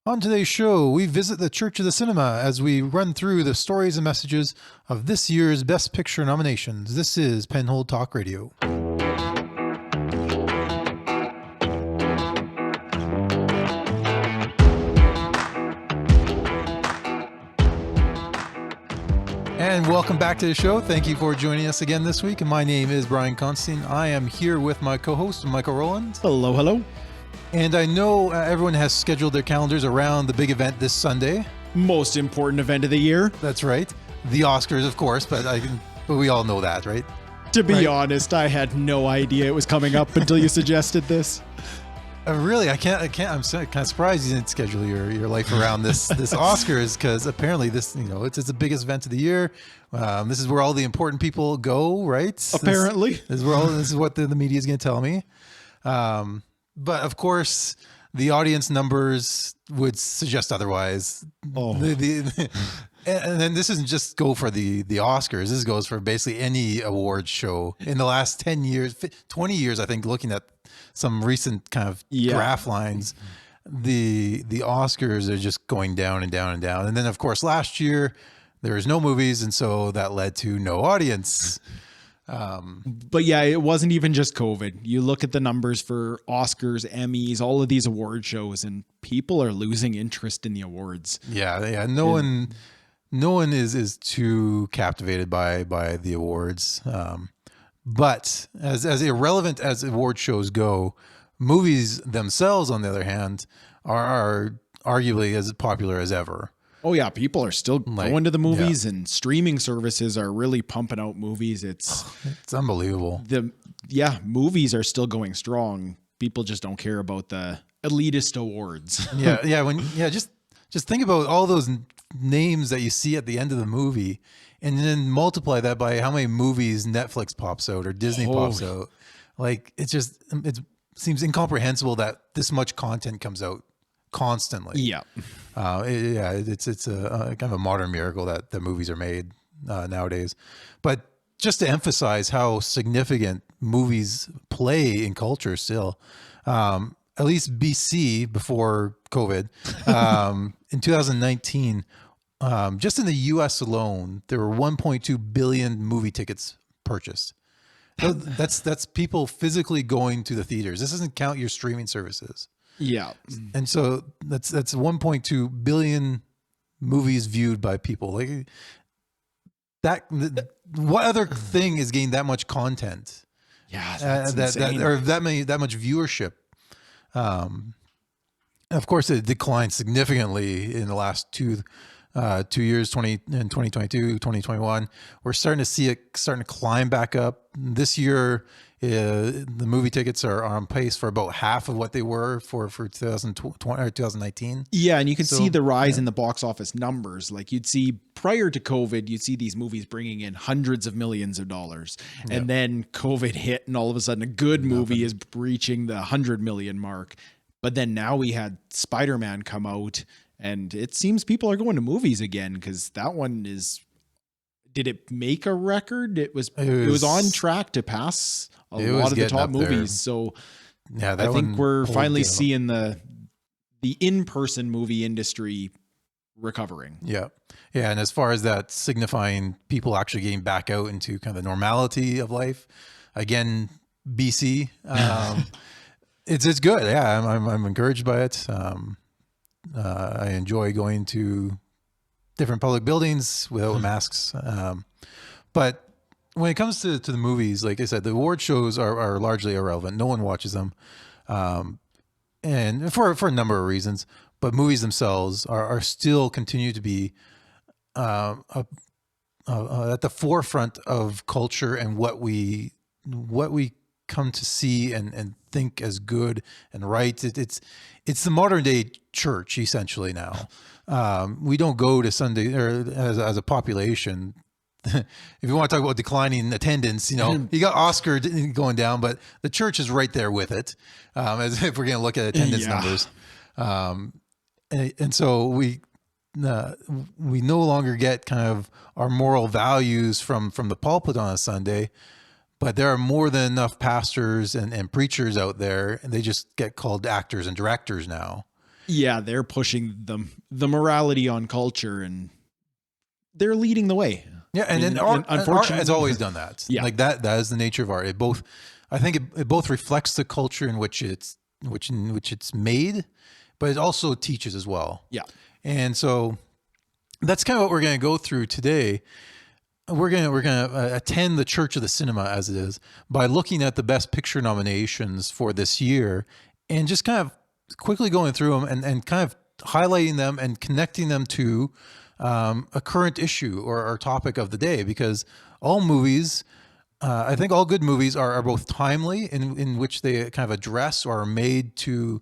On today's show, we visit the Church of the Cinema as we run through the stories and messages of this year's Best Picture nominations. This is Penhold Talk Radio. And welcome back to the show. Thank you for joining us again this week. And my name is Brian Constantine. I am here with my co-host, Michael Rowland. Hello, hello. And I know everyone has scheduled their calendars around the big event this Sunday. Most important event of the year. That's right. The Oscars, of course, but we all know that, right? To be honest, I had no idea it was coming up until you suggested this. Really, I'm kind of surprised you didn't schedule your life around this Oscars, because apparently this, it's the biggest event of the year. This is where all the important people go, right? Apparently. This is what the media is going to tell me. But of course, the audience numbers would suggest otherwise. Oh. And then this doesn't just go for the Oscars. This goes for basically any awards show. In the last 10 years, 20 years, I think, looking at some recent kind of graph lines, the Oscars are just going down and down and down. And then, of course, last year, there was no movies, and so that led to no audience. But yeah, it wasn't even just COVID. You look at the numbers for Oscars, Emmys, all of these award shows, and people are losing interest in the awards. Yeah. No one is too captivated by the awards. But as irrelevant as award shows go, movies themselves, on the other hand, are arguably as popular as ever. Oh yeah, people are still going to the movies, and streaming services are really pumping out movies. It's unbelievable. Movies are still going strong. People just don't care about the elitist awards. Just think about all those names that you see at the end of the movie, and then multiply that by how many movies Netflix pops out or Disney pops out. Like it seems incomprehensible that this much content comes out constantly. Yeah. It's a kind of a modern miracle that the movies are made nowadays. But just to emphasize how significant movies play in culture still, at least BC before COVID, in 2019, just in the US alone, there were 1.2 billion movie tickets purchased. So that's people physically going to the theaters. This doesn't count your streaming services. Yeah. And so that's 1.2 billion movies viewed by people. Like that, what other thing is getting that much content? Yeah, that's insane. That much viewership. Of course, it declined significantly in the last 2 years, 2022, 2021. We're starting to see it starting to climb back up. This year, the movie tickets are on pace for about half of what they were for 2020 or 2019. Yeah, and you can see the rise in the box office numbers. Like you'd see prior to COVID, you'd see these movies bringing in hundreds of millions of dollars. And then COVID hit, and all of a sudden a good movie is breaching the 100 million mark. But then now we had Spider-Man come out, and it seems people are going to movies again, because that one is... Did it make a record? It was on track to pass a lot of the top movies. So I think we're finally seeing the in-person movie industry recovering. Yeah. And as far as that signifying people actually getting back out into kind of the normality of life, again, BC, it's good. Yeah, I'm encouraged by it. I enjoy going to different public buildings without masks. But when it comes to the movies, like I said, the award shows are largely irrelevant. No one watches them. And for a number of reasons, but movies themselves are still continue to be at the forefront of culture and what we come to see and think as good and right. It's the modern day church essentially now. We don't go to Sunday or as a population. If you want to talk about declining attendance, you got Oscar going down, but the church is right there with it. As if we're going to look at attendance numbers. And so we no longer get kind of our moral values from the pulpit on a Sunday, but there are more than enough pastors and preachers out there, and they just get called actors and directors now. Yeah, they're pushing the morality on culture, and they're leading the way. Yeah, and then art has always done that. Yeah. Like that is the nature of art. I think it both reflects the culture in which it's made, but it also teaches as well. Yeah. And so that's kind of what we're going to go through today. We're gonna attend the Church of the Cinema, as it is, by looking at the Best Picture nominations for this year, and just kind of quickly going through them and kind of highlighting them and connecting them to a current issue or topic of the day, because all movies, I think all good movies are both timely in which they kind of address or are made to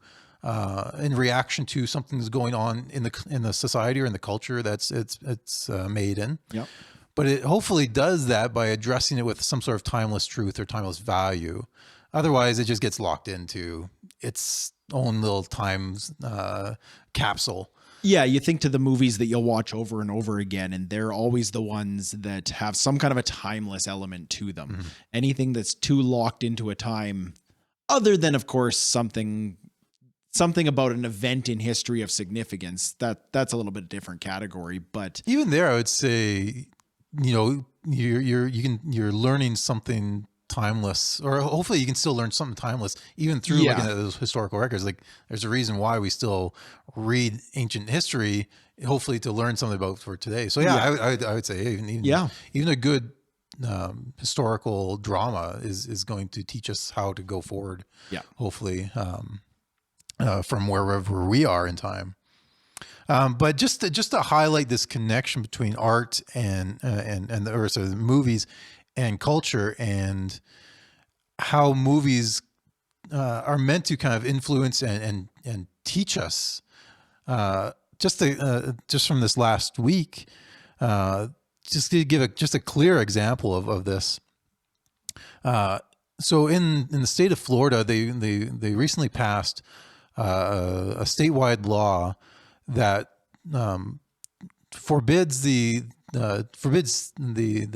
in reaction to something that's going on in the society or in the culture that's it's made in. Yep. But it hopefully does that by addressing it with some sort of timeless truth or timeless value. Otherwise, it just gets locked into its own little times capsule. Yeah, you think to the movies that you'll watch over and over again, and they're always the ones that have some kind of a timeless element to them. Mm-hmm. Anything that's too locked into a time, other than, of course, something about an event in history of significance, that's a little bit different category. But even there, I would say, you're learning something timeless, or hopefully you can still learn something timeless even through looking at those historical records. Like there's a reason why we still read ancient history, hopefully to learn something about for today. So I would say even a good historical drama is going to teach us how to go forward. Yeah, hopefully from wherever we are in time. But just to highlight this connection between art and the movies and culture, and how movies are meant to kind of influence and teach us. Just from this last week, just to give a clear example of this. So in the state of Florida, they recently passed a statewide law that forbids the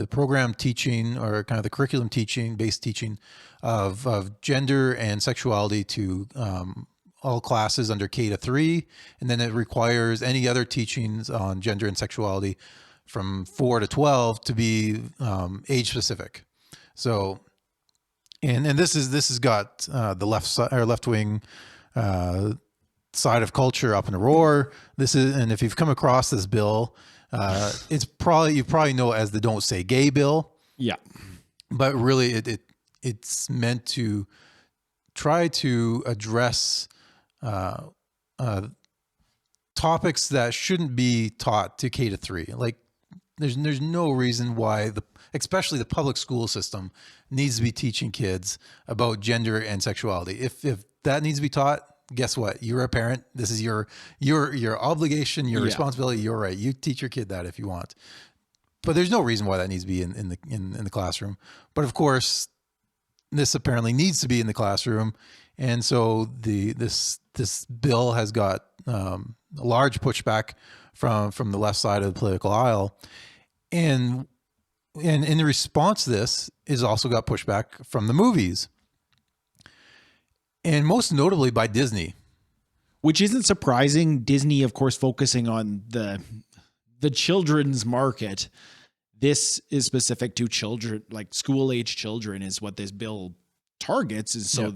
program teaching, or kind of the curriculum teaching, based teaching of gender and sexuality to all classes under K to 3, and then it requires any other teachings on gender and sexuality from 4 to 12 to be age specific. So, and this has got the left wing side of culture up in a roar. And if you've come across this bill, you probably know it as the "Don't Say Gay" bill. Yeah, but really, it's meant to try to address topics that shouldn't be taught to K to 3. Like, there's no reason why especially the public school system needs to be teaching kids about gender and sexuality. If that needs to be taught, guess what? You're a parent. This is your obligation, your responsibility. You're right. You teach your kid that if you want. But there's no reason why that needs to be in the classroom. But of course, this apparently needs to be in the classroom, and so this bill has got a large pushback from the left side of the political aisle, and in response to this is also got pushback from the movies. And most notably by Disney. Which isn't surprising. Disney, of course, focusing on the children's market. This is specific to children, like school-age children is what this bill targets. And so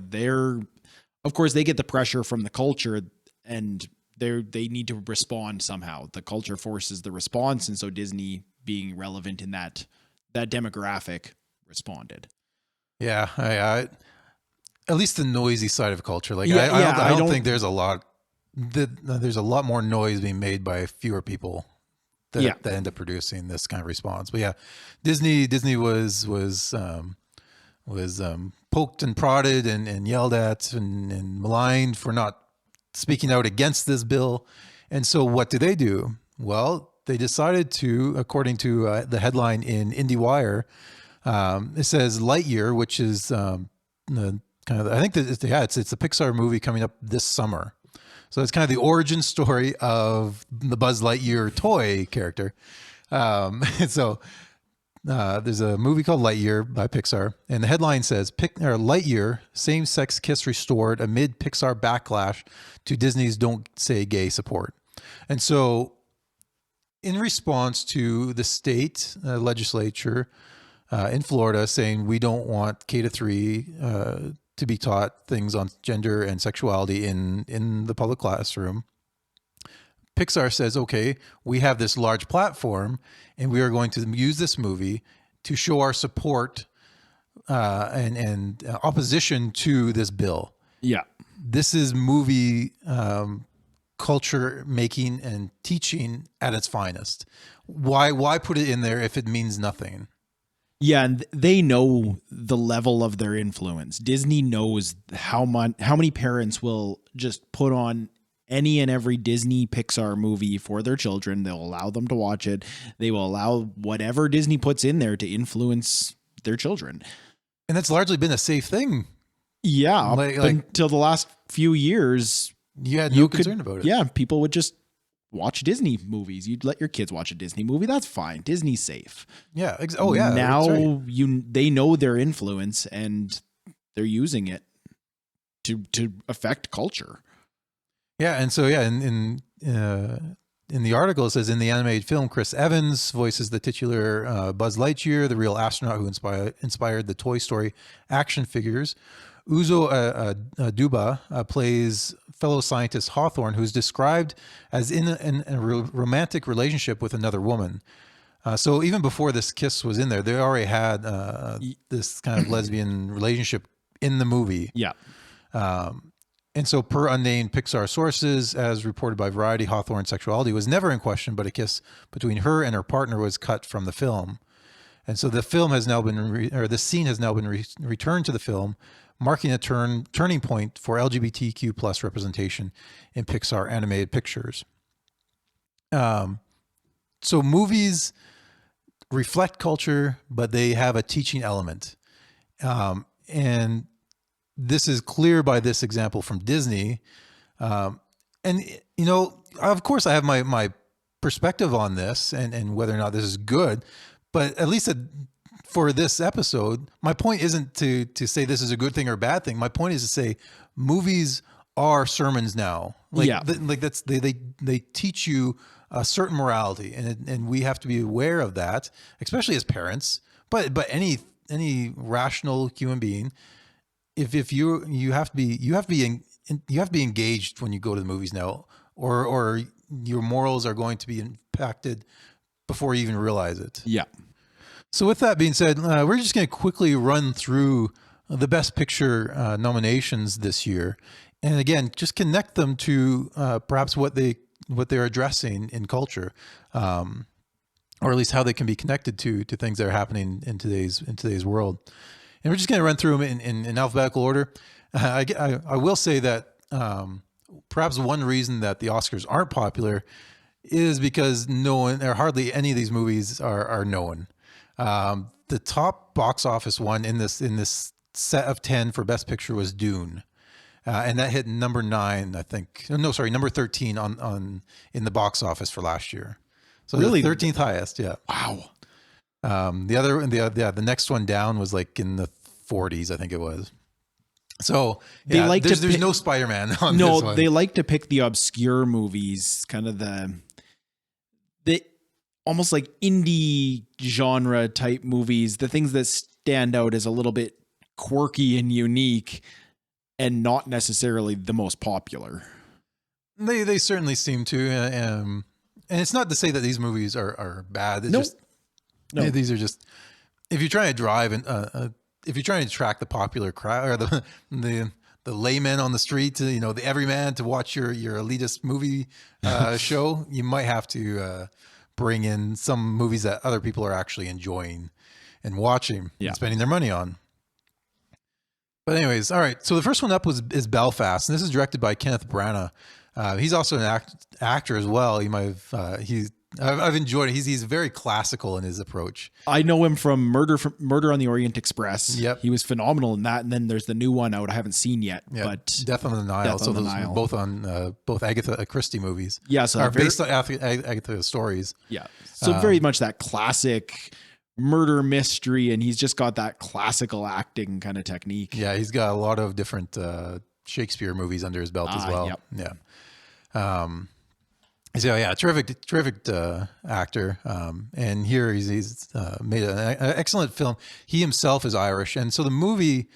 of course, they get the pressure from the culture, and they need to respond somehow. The culture forces the response. And so Disney, being relevant in that demographic, responded. Yeah, I at least the noisy side of culture. Like I don't think there's a lot more noise being made by fewer people that end up producing this kind of response. But yeah, Disney was poked and prodded and yelled at and maligned for not speaking out against this bill. And so what do? Well, they decided to, according to the headline in IndieWire, it says Lightyear, which is kind of, I think that it's a Pixar movie coming up this summer. So it's kind of the origin story of the Buzz Lightyear toy character. So There's a movie called Lightyear by Pixar, and the headline says, Lightyear, same-sex kiss restored amid Pixar backlash to Disney's Don't Say Gay support. And so in response to the state legislature in Florida saying we don't want K to 3 to be taught things on gender and sexuality in the public classroom, Pixar says, okay, we have this large platform and we are going to use this movie to show our support and opposition to this bill. Yeah. This is movie culture making and teaching at its finest. Why put it in there if it means nothing? Yeah, and they know the level of their influence. Disney knows how many parents will just put on any and every Disney Pixar movie for their children. They'll allow them to watch it. They will allow whatever Disney puts in there to influence their children. And that's largely been a safe thing. Yeah, Like until the last few years, you had no concern about it. Yeah, people would just watch Disney movies. You'd let your kids watch a Disney movie. That's fine. Disney's safe. Yeah. Oh, yeah. Now right. they know their influence and they're using it to affect culture. Yeah, and so in the article it says in the animated film, Chris Evans voices the titular Buzz Lightyear, the real astronaut who inspired the Toy Story action figures. Uzo Aduba plays fellow scientist Hawthorne, who's described as in a romantic relationship with another woman. So even before this kiss was in there, they already had this kind of lesbian relationship in the movie. Yeah. And so per unnamed Pixar sources, as reported by Variety, Hawthorne's sexuality was never in question, but a kiss between her and her partner was cut from the film. And so the film has now been, the scene has now been returned to the film, marking a turning point for LGBTQ plus representation in Pixar animated pictures. So movies reflect culture, but they have a teaching element. And this is clear by this example from Disney. And, you know, of course I have my perspective on this and whether or not this is good, but at least for this episode, my point isn't to say this is a good thing or a bad thing. My point is to say movies are sermons now. Like, yeah. They teach you a certain morality, and we have to be aware of that, especially as parents, but any rational human being. If you have to be engaged when you go to the movies now, or your morals are going to be impacted before you even realize it. Yeah. So with that being said, we're just going to quickly run through the Best Picture nominations this year, and again, just connect them to perhaps what they're addressing in culture, or at least how they can be connected to things that are happening in today's world. And we're just going to run through them in alphabetical order. I will say that perhaps one reason that the Oscars aren't popular is because no one, or hardly any of these movies are known. The top box office one in this set of 10 for Best Picture was Dune. And that hit number 9, I think. No, sorry, number 13 in the box office for last year. So really, the 13th highest. Yeah. Wow. The next one down was like in the 40s, I think it was. So yeah, there's no Spider-Man on this one. No, they like to pick the obscure movies, kind of the almost like indie genre type movies, the things that stand out as a little bit quirky and unique and not necessarily the most popular. They certainly seem to, and it's not to say that these movies are bad. It's no, these are just, if you're trying to drive and if you're trying to track the popular crowd or the layman on the street, the everyman to watch your elitist movie show, you might have to bring in some movies that other people are actually enjoying and watching and spending their money on. But anyways, all right. So the first one up is Belfast, and this is directed by Kenneth Branagh. He's also an actor as well. You might have I've enjoyed it. He's very classical in his approach. I know him from Murder on the Orient Express. Yep. He was phenomenal in that. And then there's the new one out I haven't seen yet. Yeah, but Death on the Nile. Death on the Nile. Both on both Agatha Christie movies. Yeah, so are based on Agatha stories. Yeah. So very much that classic murder mystery, and he's just got that classical acting kind of technique. Yeah, he's got a lot of different Shakespeare movies under his belt as well. Yep. Yeah. So yeah, terrific actor. And here he's made an excellent film. He himself is Irish, and so the movie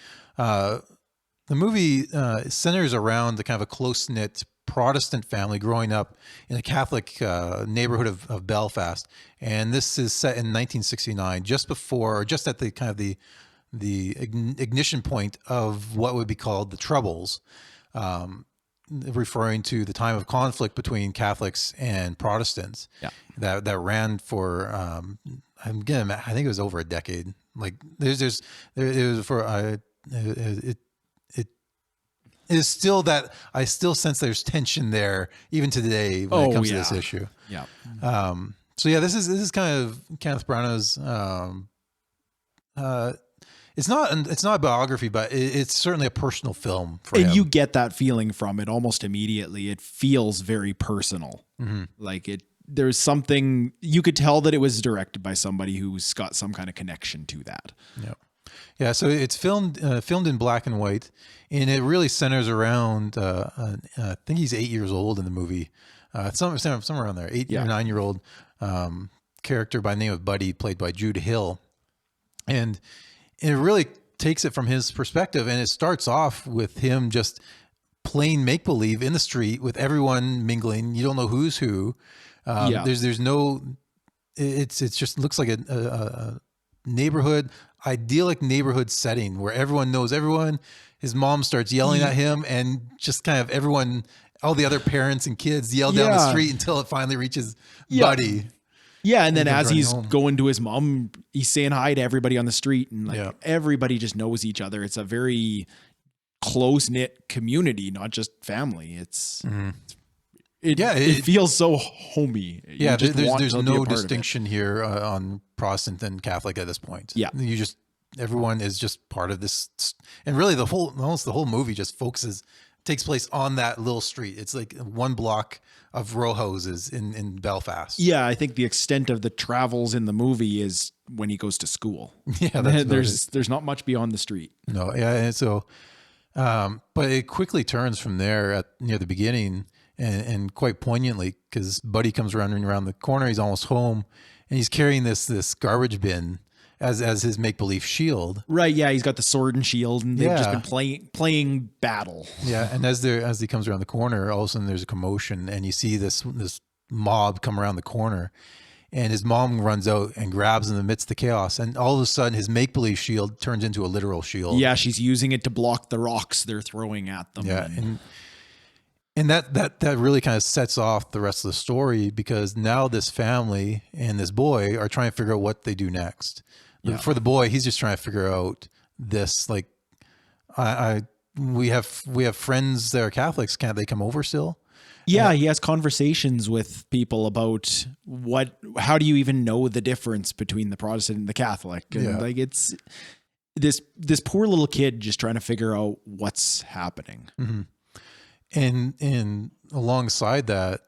centers around the kind of a close knit Protestant family growing up in a Catholic neighborhood of Belfast. And this is set in 1969, just at the kind of the ignition point of what would be called the Troubles, referring to the time of conflict between Catholics and Protestants. Yeah. That ran for I think it was over a decade. Like it is still that I still sense there's tension there even today when it comes to this issue. Yeah. So yeah, this is kind of Kenneth Branagh's. It's not a biography, but it's certainly a personal film for him. And you get that feeling from it almost immediately. It feels very personal. Mm-hmm. Like there's something you could tell that it was directed by somebody who's got some kind of connection to that. Yeah. Yeah, so it's filmed in black and white, and it really centers around. I think he's 8 years old in the movie, somewhere around there, 8 or 9 year old character by the name of Buddy, played by Jude Hill, and it really takes it from his perspective, and it starts off with him just playing make believe in the street with everyone mingling. You don't know who's who. There's no. It's just looks like a neighborhood. Idyllic neighborhood setting where everyone knows everyone. His mom starts yelling at him, and just kind of everyone, all the other parents and kids yell down the street until it finally reaches Buddy. Yeah, and then as he's going to his mom, he's saying hi to everybody on the street, and everybody just knows each other. It's a very close-knit community, not just family. It feels so homey. There's no distinction here on Protestant and Catholic at this point. Yeah, everyone is just part of this, and really almost the whole movie just takes place on that little street. It's like one block of row houses in Belfast. Yeah, I think the extent of the travels in the movie is when he goes to school. Yeah, there's not much beyond the street. No, yeah, and so, but it quickly turns from there near the beginning. And quite poignantly, because Buddy comes running around the corner, he's almost home, and he's carrying this garbage bin as his make believe shield. Right? Yeah, he's got the sword and shield, and they've just been playing battle. Yeah, and as he comes around the corner, all of a sudden there's a commotion, and you see this mob come around the corner, and his mom runs out and grabs him in the midst of the chaos, and all of a sudden his make believe shield turns into a literal shield. Yeah, she's using it to block the rocks they're throwing at them. Yeah, and that really kind of sets off the rest of the story, because now this family and this boy are trying to figure out what they do next. Yeah. For the boy, he's just trying to figure out this, like, we have friends that are Catholics. Can't they come over still? Yeah, he has conversations with people about how do you even know the difference between the Protestant and the Catholic? And like it's this poor little kid just trying to figure out what's happening. Mm-hmm. And alongside that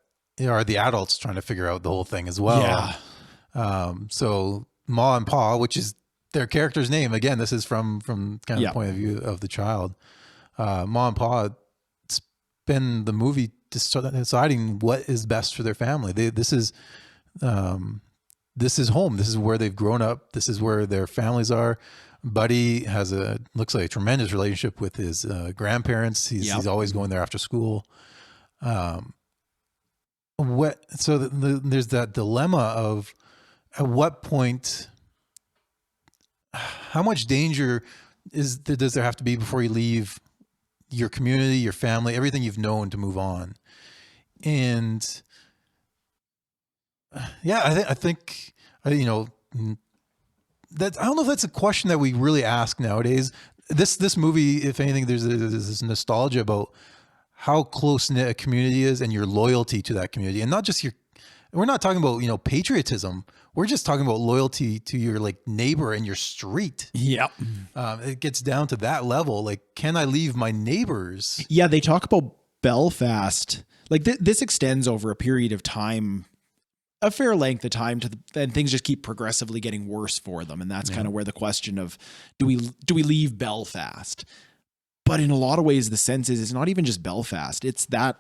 are the adults trying to figure out the whole thing as well. Yeah. So Ma and Pa, which is their character's name. Again, this is from kind of the point of view of the child. Ma and Pa spend the movie deciding what is best for their family. This is home. This is where they've grown up. This is where their families are. Buddy looks like a tremendous relationship with his grandparents. He's always going there after school. There's that dilemma of at what point, how much danger does there have to be before you leave your community, your family, everything you've known to move on? And I think I don't know if that's a question that we really ask nowadays. This movie, if anything, there's this nostalgia about how close knit a community is and your loyalty to that community, and not just we're not talking about patriotism. We're just talking about loyalty to your neighbor and your street. Yep. It gets down to that level. Like, can I leave my neighbors? Yeah, they talk about Belfast. Like this extends over a period of time a fair length of time and things just keep progressively getting worse for them. And that's kind of where the question of, do we leave Belfast? But in a lot of ways, the sense is it's not even just Belfast. It's that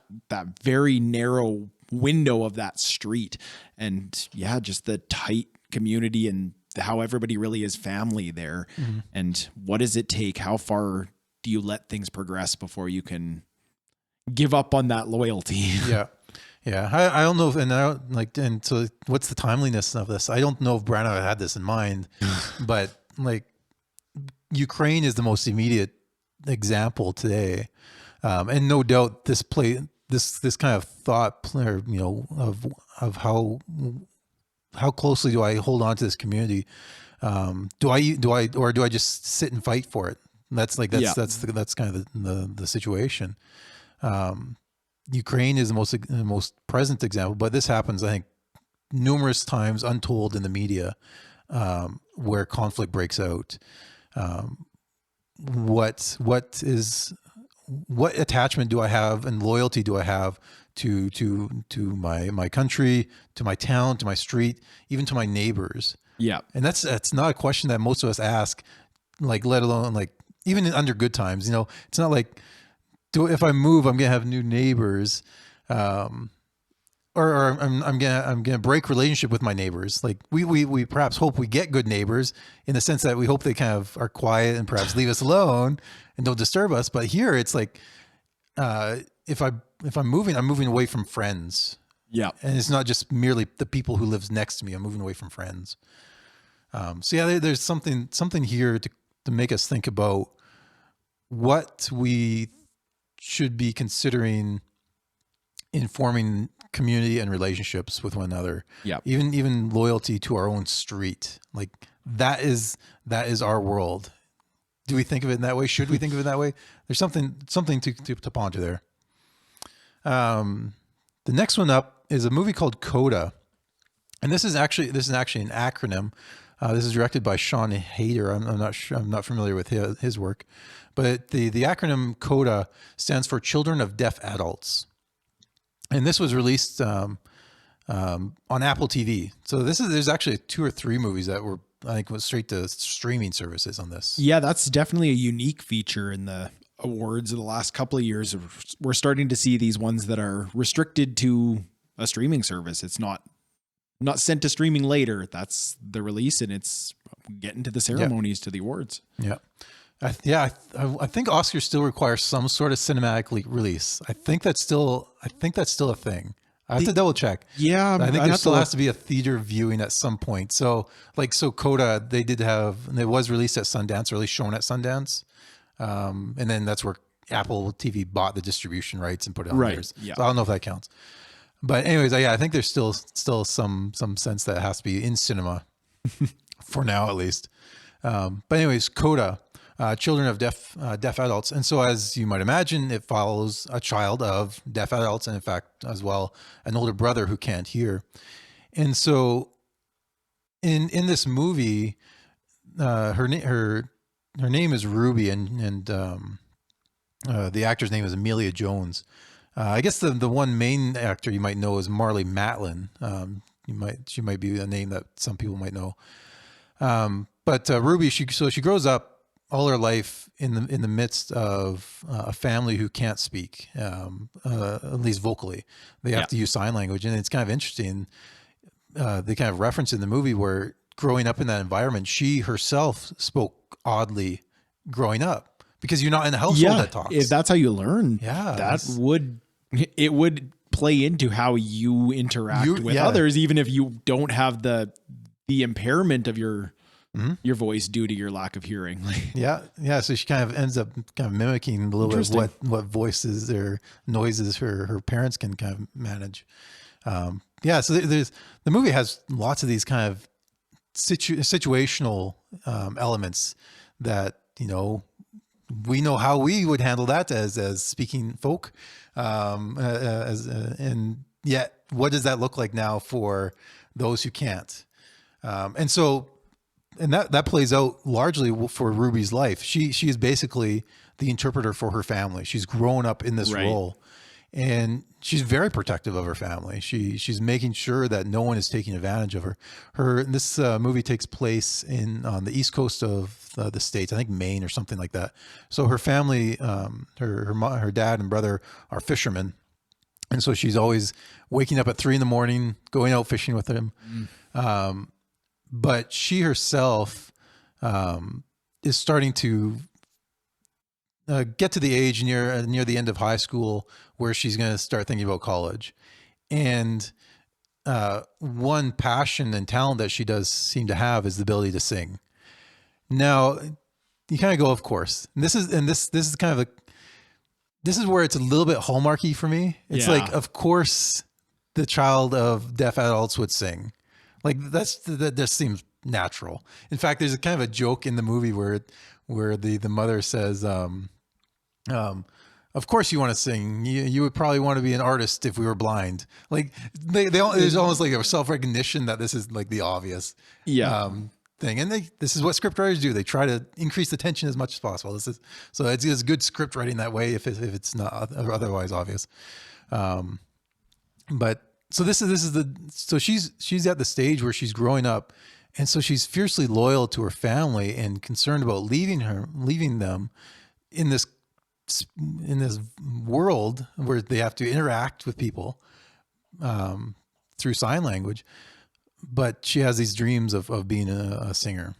very narrow window of that street. And yeah, just the tight community and how everybody really is family there. Mm-hmm. And what does it take? How far do you let things progress before you can give up on that loyalty? Yeah. Yeah. I don't know if, and so what's the timeliness of this? I don't know if Branagh had this in mind, but like Ukraine is the most immediate example today. And no doubt this kind of thought, or, you know, of how closely do I hold on to this community? Do I just sit and fight for it? That's kind of the situation. Ukraine is the most present example, but this happens, I think, numerous times, untold in the media, where conflict breaks out. What attachment do I have and loyalty do I have to my country, to my town, to my street, even to my neighbors? Yeah, and that's not a question that most of us ask. Like, let alone like even under good times, you know, it's not like, if I move, I'm gonna have new neighbors, or I'm gonna break relationship with my neighbors. Like we perhaps hope we get good neighbors in the sense that we hope they kind of are quiet and perhaps leave us alone and don't disturb us. But here it's like, if I'm moving, I'm moving away from friends. Yeah, and it's not just merely the people who lives next to me. I'm moving away from friends. So yeah, there's something here to make us think about what we should be considering in forming community and relationships with one another. Yeah. Even loyalty to our own street. Like that is our world. Do we think of it in that way? Should we think of it that way? There's something to ponder there. The next one up is a movie called CODA. And this is actually an acronym. This is directed by Sean Hayter. I'm not sure. I'm not familiar with his work, but the acronym CODA stands for Children of Deaf Adults, and this was released on Apple TV. So there's actually 2 or 3 movies that were, I think, was straight to streaming services on this. Yeah, that's definitely a unique feature in the awards of the last couple of years. We're starting to see these ones that are restricted to a streaming service. It's not sent to streaming later. That's the release, and it's getting to the ceremonies, to the awards. Yeah. I think Oscars still require some sort of cinematic release. I think that's still a thing. I have to double check. Yeah. I think there still has to be a theater viewing at some point. So CODA, it was released at Sundance, or at least shown at Sundance. And then that's where Apple TV bought the distribution rights and put it on theirs. Yeah. So I don't know if that counts. But anyways, I think there's still some sense that it has to be in cinema for now, at least. But anyways, CODA, Children of Deaf Adults. And so, as you might imagine, it follows a child of deaf adults, and in fact, as well, an older brother who can't hear. And so in this movie, her name is Ruby, and the actor's name is Amelia Jones. I guess the one main actor you might know is Marlee Matlin. She might be a name that some people might know. But Ruby, she grows up all her life in the midst of a family who can't speak, at least vocally. They have to use sign language, and it's kind of interesting. They kind of reference in the movie where growing up in that environment, she herself spoke oddly growing up, because you're not in a household that talks. If that's how you learn, it would play into how you interact with others, even if you don't have the impairment of your voice due to your lack of hearing. So she kind of ends up kind of mimicking a little bit of what voices or noises her parents can kind of manage. So the movie has lots of these kind of situational elements that, you know, we know how we would handle that as speaking folk, and yet what does that look like now for those who can't? And that plays out largely for Ruby's life. She is basically the interpreter for her family. She's grown up in this role, and she's very protective of her family. She's making sure that no one is taking advantage of her. This movie takes place on the east coast of the States, I think Maine or something like that. So her family, her dad and brother are fishermen, and so she's always waking up at 3 a.m, going out fishing with him. But she herself is starting to get to the age near the end of high school where she's going to start thinking about college. And one passion and talent that she does seem to have is the ability to sing. Now, you kind of go, of course. And this is kind of this is where it's a little bit hallmarky for me. It's like, of course, the child of deaf adults would sing. Like that just seems natural. In fact, there's a kind of a joke in the movie where the mother says, of course you want to sing. You would probably want to be an artist if we were blind. Like there's almost like a self-recognition that this is like the obvious thing. And this is what scriptwriters do. They try to increase the tension as much as possible. So it's good script writing that way if it's not otherwise obvious. But so she's at the stage where she's growing up, and so she's fiercely loyal to her family and concerned about leaving them in this world where they have to interact with people through sign language. But she has these dreams of being a singer.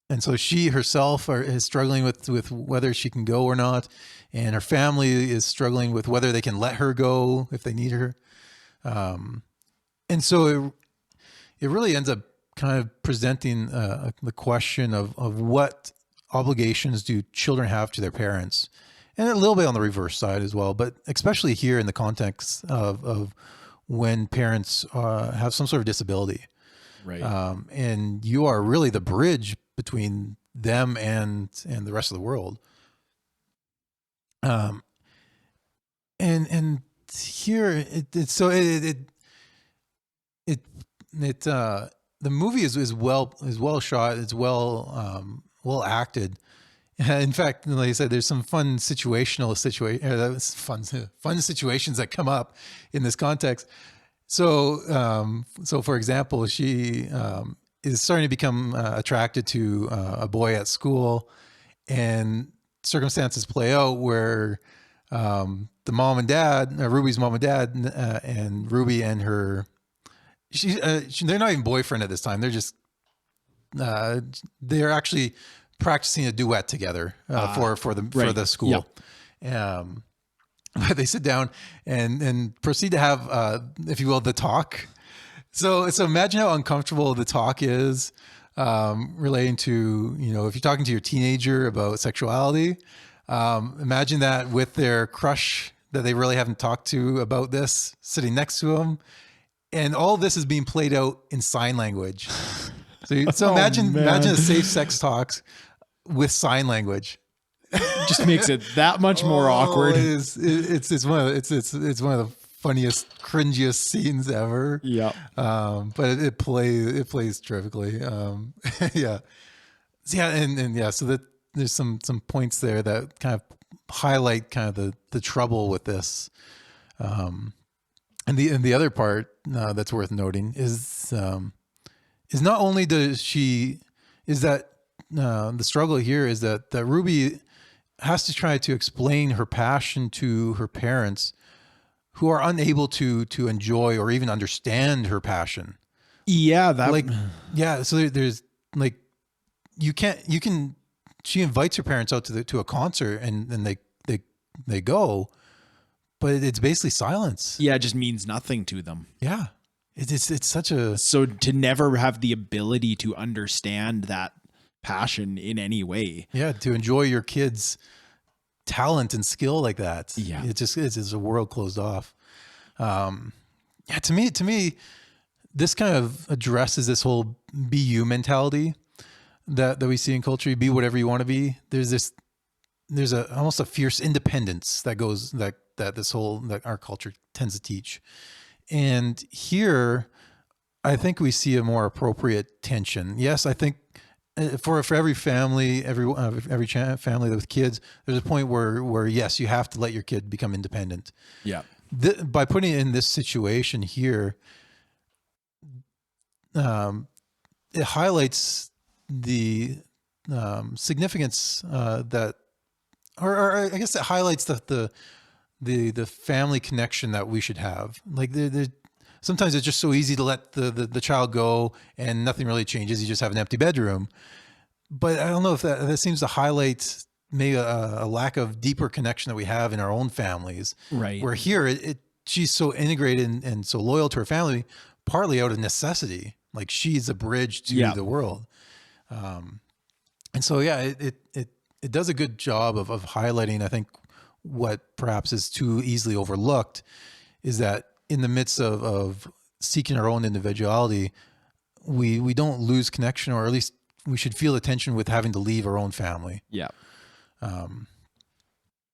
And so she herself is struggling with whether she can go or not. And her family is struggling with whether they can let her go if they need her. And so it really ends up kind of presenting the question of what obligations do children have to their parents, and a little bit on the reverse side as well, but especially here in the context of when parents have some sort of disability. Right. And you are really the bridge between them and the rest of the world. And here the movie is well shot. It's well acted. In fact, like I said, there's some fun situations that come up in this context. So for example, she is starting to become attracted to a boy at school, and circumstances play out where the mom and dad, Ruby's mom and dad, and Ruby and her, they're not even boyfriend at this time. They're just they're actually practicing a duet together for the school. Yep. But they sit down and proceed to have, if you will, the talk. So imagine how uncomfortable the talk is relating to, if you're talking to your teenager about sexuality. Imagine that with their crush that they really haven't talked to about this sitting next to them, and all this is being played out in sign language. So imagine a safe sex talks with sign language. Just makes it that much more awkward. It's one of the funniest, cringiest scenes ever. Yeah. But it plays terrifically. Yeah. So that there's some points there that kind of highlight kind of the trouble with this. And the other part that's worth noting is not only the struggle here is that Ruby has to try to explain her passion to her parents, who are unable to enjoy or even understand her passion. Yeah, So there's like she invites her parents out to a concert and they go, but it's basically silence. Yeah, it just means nothing to them. Yeah. It's such a... So to never have the ability to understand that passion in any way. Yeah, to enjoy your kids' talent and skill like that. Yeah. It's just a world closed off. To me, this kind of addresses this whole be you mentality that we see in culture. Be whatever you want to be. There's almost a fierce independence that goes that our culture tends to teach. And here, I think we see a more appropriate tension. Yes, I think for every family, family with kids, there's a point where yes, you have to let your kid become independent. Yeah. By putting it in this situation here, it highlights the significance that, or I guess it highlights the family connection that we should have. Like sometimes it's just so easy to let the child go and nothing really changes. You just have an empty bedroom. But I don't know if that seems to highlight maybe a lack of deeper connection that we have in our own families. Right. Where here she's so integrated and so loyal to her family, partly out of necessity. Like she's a bridge to the world. And so, yeah, it does a good job of highlighting, I think, what perhaps is too easily overlooked is that in the midst of seeking our own individuality, we don't lose connection, or at least we should feel the tension with having to leave our own family. Yeah.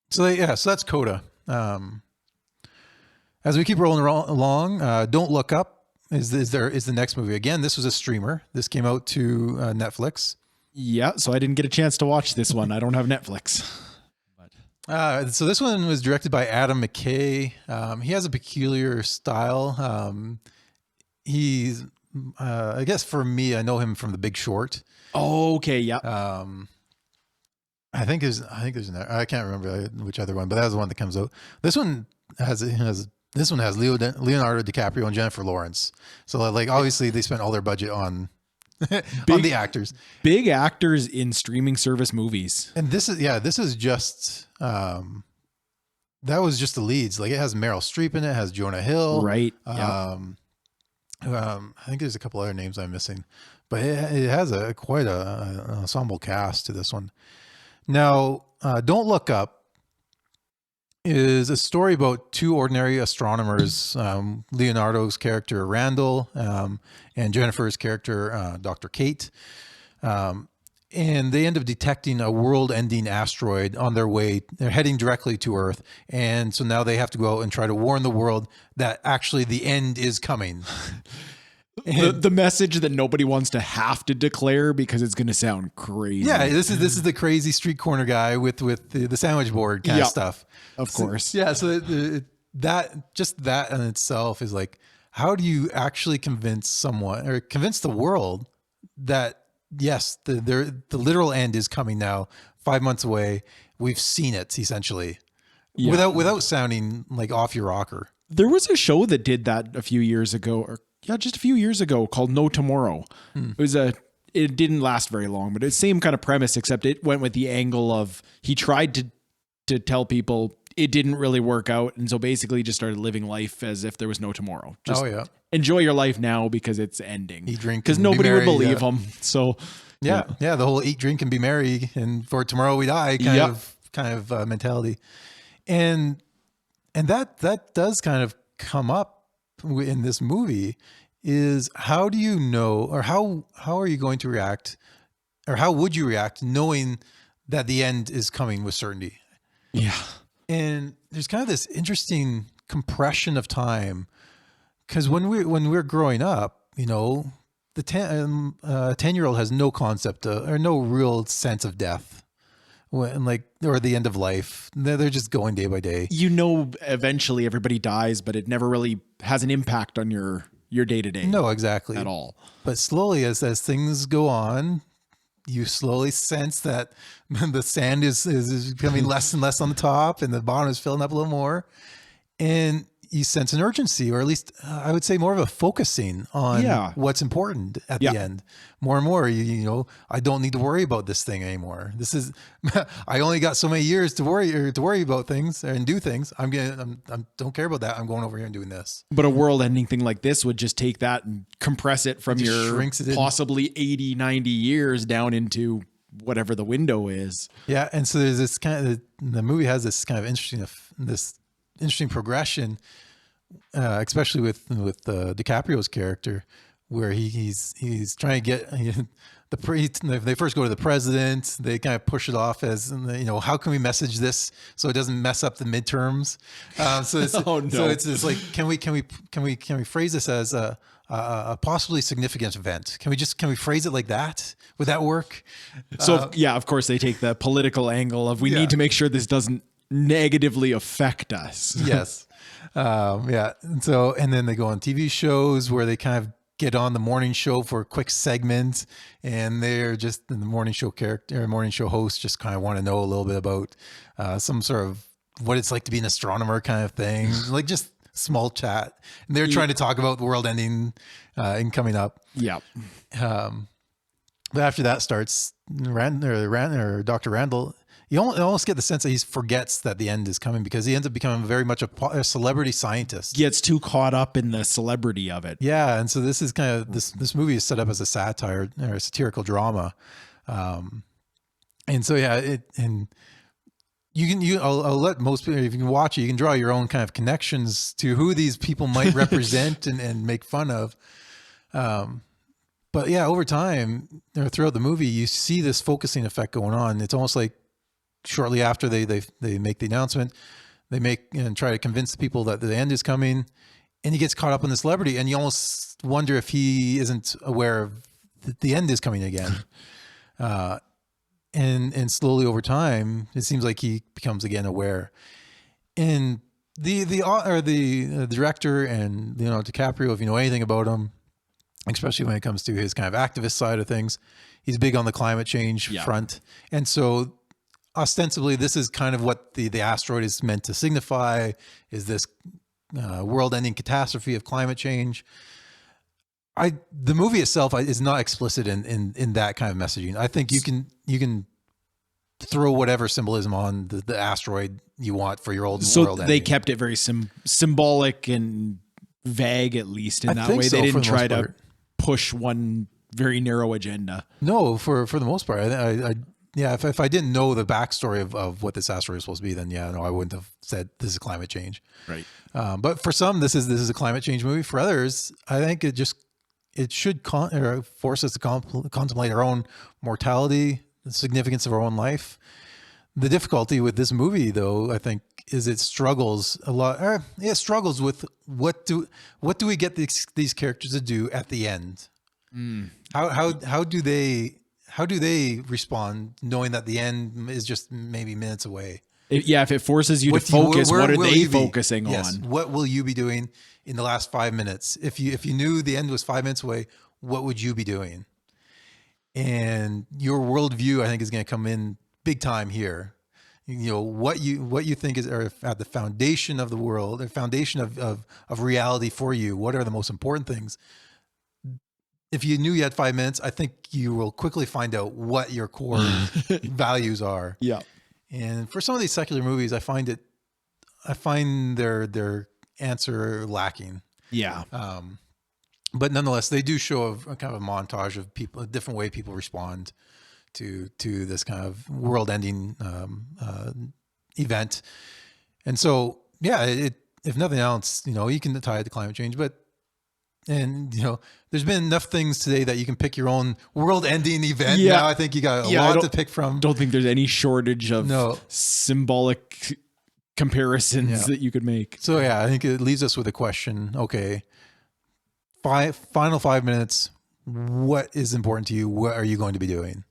So that's CODA. As we keep rolling along, Don't Look Up is the next movie. Again, this was a streamer. This came out to Netflix. Yeah, so I didn't get a chance to watch this one. I don't have Netflix. So this one was directed by Adam McKay. He has a peculiar style. He's, I guess for me, I know him from The Big Short. Oh, okay, yeah. I think there's another, I can't remember which other one, but that was the one that comes out. This one has Leonardo DiCaprio and Jennifer Lawrence. So like obviously they spent all their budget on on the actors. Big actors in streaming service movies. And this is just that was just the leads. Like it has Meryl Streep in it, has Jonah Hill. Right. I think there's a couple other names I'm missing, but it has quite an ensemble cast to this one. Now, Don't Look Up is a story about two ordinary astronomers, Leonardo's character Randall and Jennifer's character Dr. Kate. And they end up detecting a world-ending asteroid on their way. They're heading directly to Earth. And so now they have to go out and try to warn the world that actually the end is coming. The message that nobody wants to have to declare because it's going to sound crazy. Yeah, this is the crazy street corner guy with the sandwich board kind of stuff. Of course. So that in itself is like, how do you actually convince someone or convince the world that yes, the literal end is coming now, 5 months away. We've seen it essentially, without sounding like off your rocker. There was a show that did that a few years ago, just a few years ago, called No Tomorrow. It didn't last very long, but it's the same kind of premise, except it went with the angle of he tried to tell people it didn't really work out, and so basically just started living life as if there was no tomorrow. Just enjoy your life now because it's ending. Eat, drink, because nobody would believe him. So the whole eat, drink, and be merry, and for tomorrow we die kind of mentality, and that does kind of come up in this movie. Is how do you know, or how are you going to react, or how would you react knowing that the end is coming with certainty? Yeah. And there's kind of this interesting compression of time, because when we're growing up, the 10-year-old has no concept or no real sense of death, or the end of life. They're just going day by day. Eventually everybody dies, but it never really has an impact on your day to day. No, exactly. At all. But slowly, as things go on, you slowly sense that the sand is becoming less and less on the top, and the bottom is filling up a little more. And you sense an urgency, or at least I would say more of a focusing on what's important at the end. More and more, I don't need to worry about this thing anymore. This is, I only got so many years to worry about things and do things. I don't care about that. I'm going over here and doing this. But a world-ending thing like this would just take that and compress it from your possibly 80, 90 years down into whatever the window is. Yeah, and so there's this the movie has this kind of interesting progression, especially with DiCaprio's character, where he's trying to get they first go to the president. They kind of push it off as, how can we message this so it doesn't mess up the midterms? So it's, Oh, no. so it's like, can we phrase this as a possibly significant event? Can we phrase it like that? Would that work? So yeah, of course they take the political angle of we Yeah. need to make sure this doesn't negatively affect us. Yes. Yeah. And then they go on TV shows where they kind of get on the morning show for a quick segment, and they're just the morning show hosts just kind of want to know a little bit about some sort of what it's like to be an astronomer kind of thing, like just small chat. And they're trying to talk about the world ending and coming up. Yeah. But after that starts, Dr. Randall, you almost get the sense that he forgets that the end is coming because he ends up becoming very much a celebrity scientist. Gets too caught up in the celebrity of it. Yeah, and so this is kind of this movie is set up as a satire or a satirical drama, and so yeah, I'll let most people, if you can watch it, you can draw your own kind of connections to who these people might represent and make fun of. But yeah, over time or throughout the movie, you see this focusing effect going on. It's almost like shortly after they make the announcement, they make and try to convince the people that the end is coming, and he gets caught up in the celebrity, and you almost wonder if he isn't aware of the end is coming again. And slowly over time, it seems like he becomes again aware. And the director and DiCaprio, if you know anything about him, especially when it comes to his kind of activist side of things, he's big on the climate change front, and so ostensibly this is kind of what the asteroid is meant to signify, is this world-ending catastrophe of climate change. The movie itself is not explicit in that kind of messaging. I think you can throw whatever symbolism on the asteroid you want for your world ending. They kept it very symbolic and vague, at least in that way. So, they didn't try to push one very narrow agenda. No, for the most part, if I didn't know the backstory of what this asteroid is supposed to be, then I wouldn't have said this is climate change. Right. But for some, this is a climate change movie. For others, I think it should force us to contemplate our own mortality, the significance of our own life. The difficulty with this movie, though, I think, is it struggles a lot. It struggles with what do we get these characters to do at the end? How do they respond knowing that the end is just maybe minutes away? If it forces you to focus, what are they focusing on? What will you be doing in the last 5 minutes? If you knew the end was 5 minutes away, what would you be doing? And your worldview, I think, is going to come in big time here. What you think is at the foundation of the world, the foundation of reality for you. What are the most important things? If you knew you had 5 minutes, I think you will quickly find out what your core values are. Yeah. And for some of these secular movies, I find their answer lacking. Yeah. But nonetheless, they do show a kind of a montage of people, a different way people respond to this kind of world-ending event. And so, yeah, if nothing else, you can tie it to climate change, there's been enough things today that you can pick your own world-ending event. Yeah. Now I think you got a lot to pick from. Don't think there's any shortage of symbolic comparisons that you could make. So yeah, I think it leaves us with a question. Okay, final 5 minutes. What is important to you? What are you going to be doing?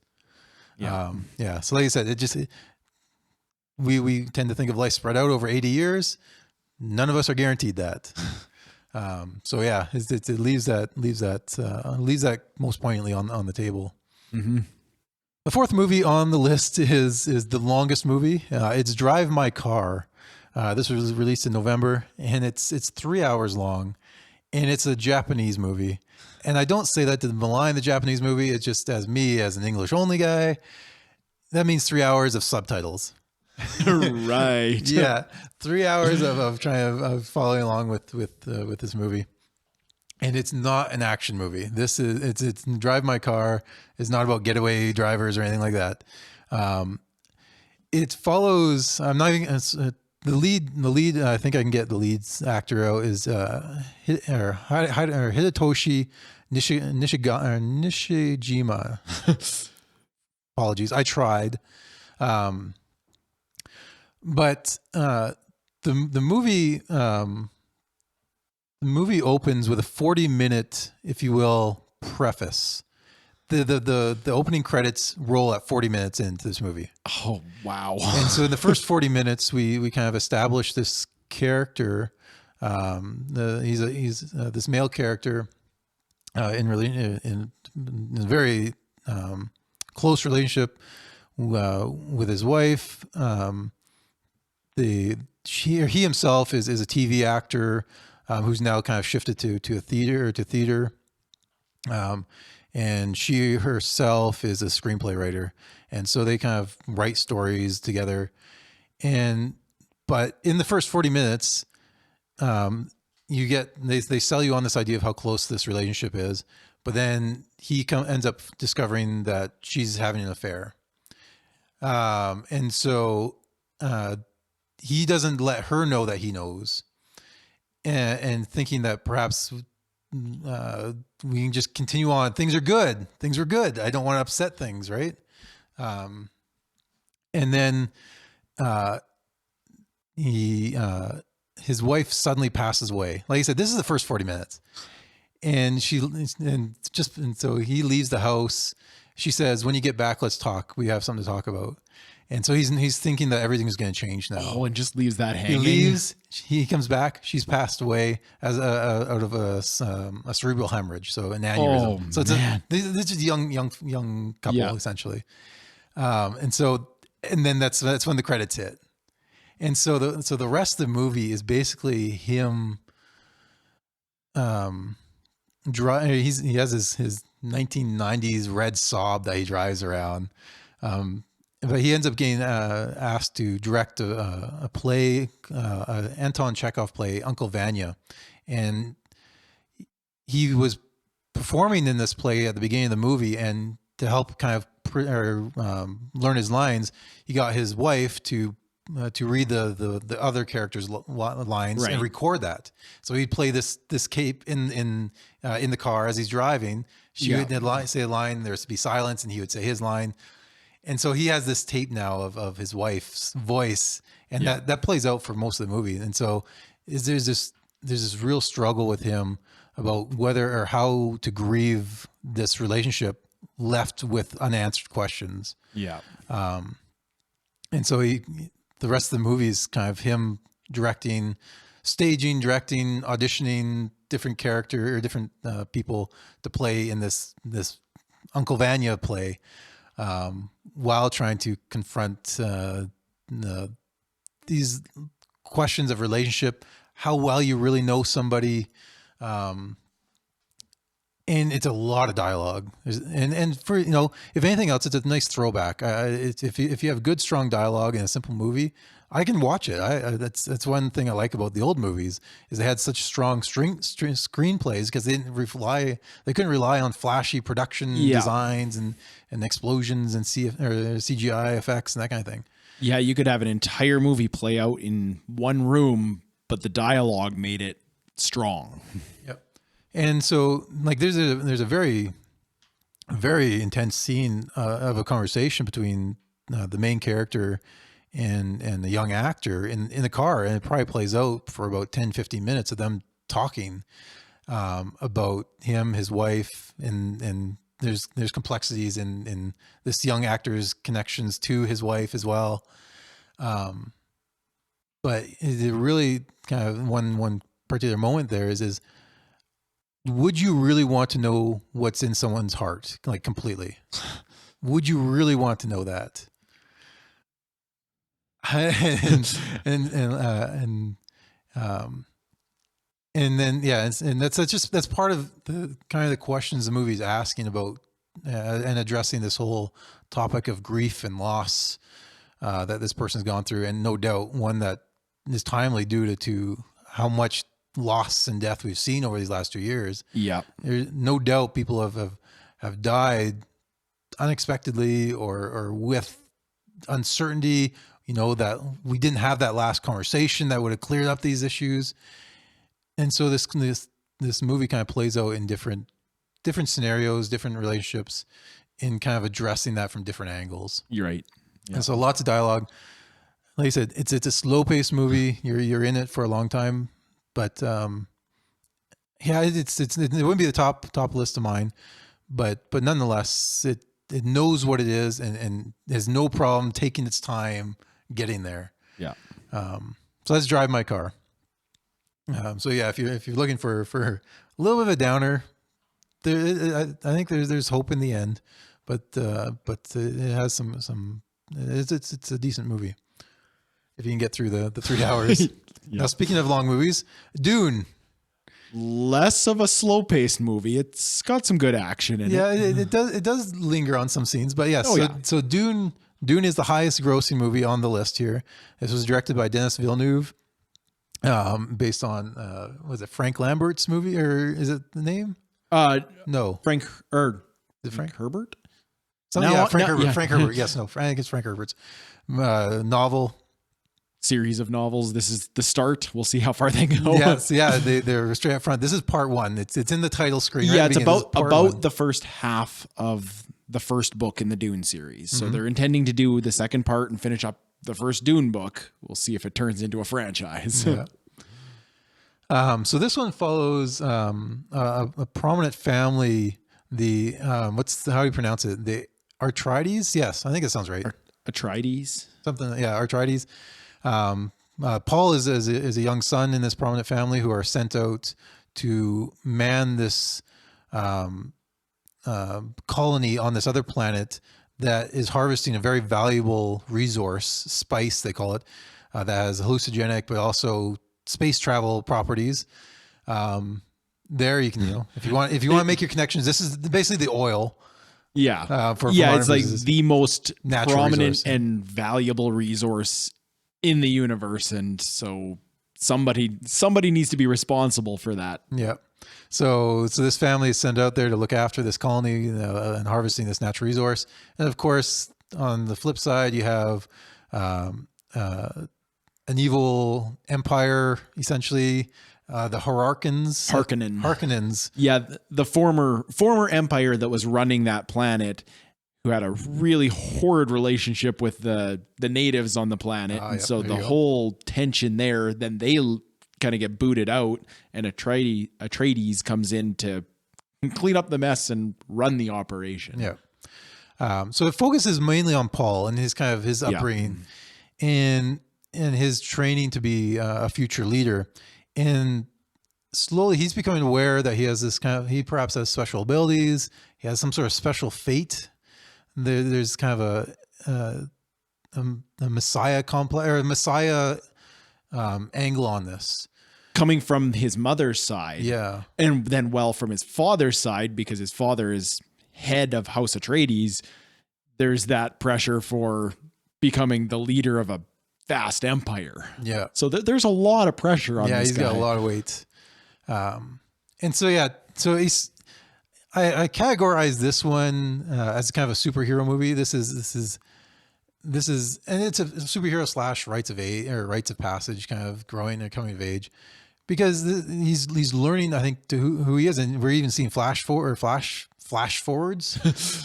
Yeah. So like I said, we tend to think of life spread out over 80 years. None of us are guaranteed that. So yeah, it leaves that most poignantly on the table. Mm-hmm. The fourth movie on the list is the longest movie. It's Drive My Car. This was released in November, and it's 3 hours long, and it's a Japanese movie. And I don't say that to malign the Japanese movie. It's just as an English only guy, that means 3 hours of subtitles. Right. Yeah. 3 hours of trying of following along with this movie. And it's not an action movie. It's Drive My Car. It's not about getaway drivers or anything like that. It follows, I'm not even the lead. I think I can get the lead's actor out is Hidetoshi Nishijima. Apologies, I tried. Um, but the movie opens with a 40-minute, if you will, preface. The opening credits roll at 40 minutes into this movie. Oh, wow. And so in the first 40 minutes, we kind of establish this character. He's this male character in a very close relationship with his wife. He himself is a TV actor who's now kind of shifted to theater. And she herself is a screenplay writer, and so they kind of write stories together. But in the first 40 minutes, they sell you on this idea of how close this relationship is, but then he ends up discovering that she's having an affair, and so he doesn't let her know that he knows, and thinking that perhaps we can just continue on. Things are good. I don't want to upset things, right? And then his wife suddenly passes away. Like I said, this is the first 40 minutes, and so he leaves the house. She says, "When you get back, let's talk. We have something to talk about." And so he's thinking that everything's going to change now. Oh, and just leaves that hanging. He leaves. He comes back. She's passed away out of a cerebral hemorrhage, so an aneurysm. Oh, so it's man. this is a young couple, Yeah. essentially. And then that's when the credits hit. And so the rest of the movie is basically him. He has his 1990s red Saab that he drives around. But he ends up getting asked to direct a play, Anton Chekhov play, Uncle Vanya. And he was performing in this play at the beginning of the movie, and to help kind of learn his lines, he got his wife to read the other characters' lines, Right. and record that. So he'd play this cape in the car as he's driving. She would say a line, there's to be silence, and he would say his line. And so he has this tape now of his wife's voice, and that plays out for most of the movie. And so there's this real struggle with him about whether or how to grieve this relationship left with unanswered questions. Yeah. And so the rest of the movie is kind of him staging, directing, auditioning different character or different people to play in this Uncle Vanya play. While trying to confront these questions of relationship, how well you really know somebody, and it's a lot of dialogue. And for if anything else, it's a nice throwback. If you have good, strong dialogue in a simple movie, I can watch it. That's one thing I like about the old movies is they had such strong screenplays because they couldn't rely on flashy production designs and explosions and CGI effects and that kind of thing. Yeah, you could have an entire movie play out in one room, but the dialogue made it strong. Yep. And so like there's a very, very intense scene of a conversation between the main character and the young actor in the car, and it probably plays out for about 10-15 minutes of them talking about him, his wife, and there's complexities in this young actor's connections to his wife as well. But it really kind of one particular moment there is would you really want to know what's in someone's heart, like completely? Would you really want to know that? and then that's part of the kind of the questions the movie's asking about and addressing this whole topic of grief and loss that this person's gone through, and no doubt one that is timely due to how much loss and death we've seen over these last 2 years. Yeah, There's no doubt people have died unexpectedly or with uncertainty, that we didn't have that last conversation that would have cleared up these issues. And so this movie kind of plays out in different scenarios, different relationships, in kind of addressing that from different angles. You're right. Yeah. And so lots of dialogue. Like I said, it's a slow paced movie. You're in it for a long time, but yeah, it wouldn't be the top list of mine, but nonetheless, it knows what it is and has no problem taking its time getting there. Yeah. So let's drive my car. So yeah, if you're looking for a little bit of a downer, I think there's hope in the end, but it has some. It's a decent movie if you can get through the 3 hours. Now, speaking of long movies, Dune. Less of a slow paced movie. It's got some good action in it. Yeah, it does linger on some scenes, but yes. So Dune is the highest grossing movie on the list here. This was directed by Denis Villeneuve, based on was it Frank Lambert's movie, or is it the name? No, Frank Herbert. Frank Herbert. Yes, no, I think it's Frank Herbert's novel. Series of novels. This is the start. We'll see how far they go. Yes, yeah, they're straight up front. This is part one. It's in the title screen. Yeah, right? it's about the first half of the first book in the Dune series. So they're intending to do the second part and finish up the first Dune book. We'll see if it turns into a franchise. Yeah. So this one follows a prominent family. The how do you pronounce it? The Atreides. Yes, I think it sounds right. Atreides. Something. Yeah, Atreides. Paul is a young son in this prominent family who are sent out to man this colony on this other planet that is harvesting a very valuable resource, spice they call it, that has hallucinogenic but also space travel properties. There you can, if you want to make your connections, this is basically the oil. Yeah. For it's like the most prominent resource and valuable resource in the universe, and so somebody needs to be responsible for that. Yeah. So this family is sent out there to look after this colony and harvesting this natural resource. And of course, on the flip side, you have an evil empire, essentially, the Harkonnens. Yeah, the former empire that was running that planet, who had a really horrid relationship with the natives on the planet. And so the whole tension there, then they kind of get booted out, and Atreides comes in to clean up the mess and run the operation. Yeah. So it focuses mainly on Paul and his upbringing and his training to be a future leader. And slowly he's becoming aware that he has he perhaps has special abilities. He has some sort of special fate. There's kind of a Messiah complex or a Messiah angle on this, coming from his mother's side. Yeah, and then from his father's side, because his father is head of House Atreides. There's that pressure for becoming the leader of a vast empire. Yeah, so there's a lot of pressure on. Yeah, this he's guy. got a lot of weight, and so he's. I categorize this one as kind of a superhero movie. This is, and it's a superhero / rites of passage, kind of growing and coming of age, because he's learning, I think, to who he is, and we're even seeing flash forwards,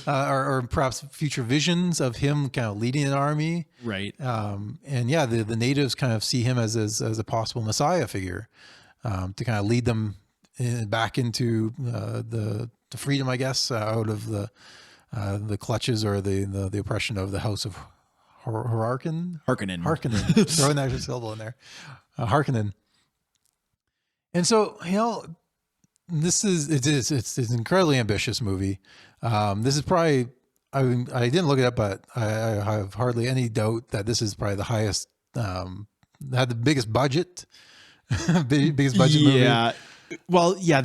or perhaps future visions of him kind of leading an army, right? And yeah, the natives kind of see him as a possible Messiah figure, to kind of lead them back into the freedom, I guess, out of the clutches or the oppression of the House of Harkonnen. Throwing that syllable in there, Harkonnen. And so it's an incredibly ambitious movie. This is probably I didn't look it up, but I have hardly any doubt that this is probably the highest, had the biggest budget, biggest budget movie. Yeah. Well, yeah,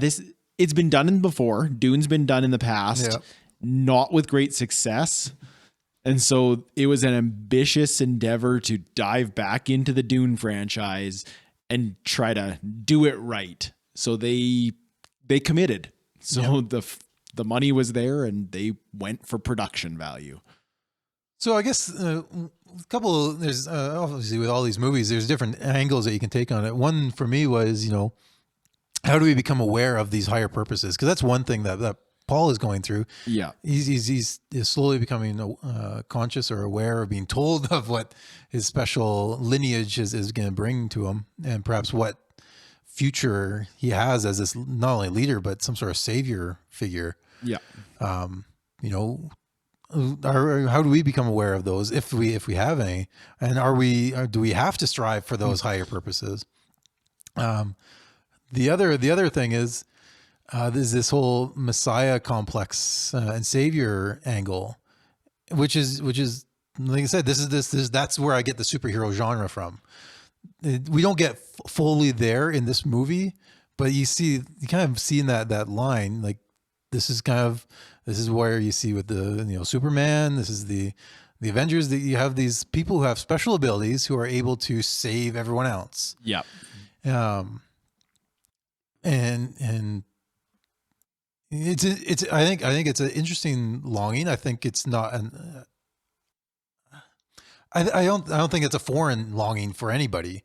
it's been done before. Dune's been done in the past, not with great success. And so it was an ambitious endeavor to dive back into the Dune franchise and try to do it right. So they committed. So the money was there, and they went for production value. So I guess there's obviously with all these movies, there's different angles that you can take on it. One for me was, how do we become aware of these higher purposes? Because that's one thing that Paul is going through. Yeah. He's slowly becoming conscious or aware of being told of what his special lineage is going to bring to him, and perhaps what future he has as this not only leader but some sort of savior figure. Yeah. How do we become aware of those if we have any, and do we have to strive for those higher purposes? The other thing is there's this whole Messiah complex and savior angle, which is like I said, that's where I get the superhero genre from. We don't get fully there in this movie, but you kind of see in that line, like this is where you see with the Superman. This is the Avengers, that you have these people who have special abilities who are able to save everyone else. Yeah. And it's I think it's an interesting longing. I think it's not I don't think it's a foreign longing for anybody.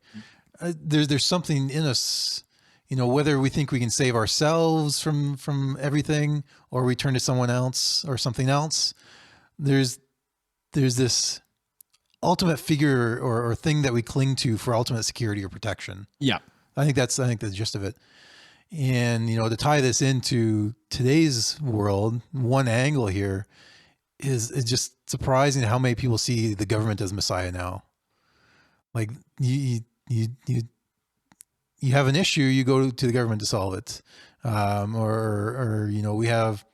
There's something in us, whether we think we can save ourselves from everything or we turn to someone else or something else. There's this ultimate figure or thing that we cling to for ultimate security or protection. Yeah. I think that's the gist of it. And, to tie this into today's world, one angle here is just surprising how many people see the government as Messiah now. Like you have an issue, you go to the government to solve it. Or we have,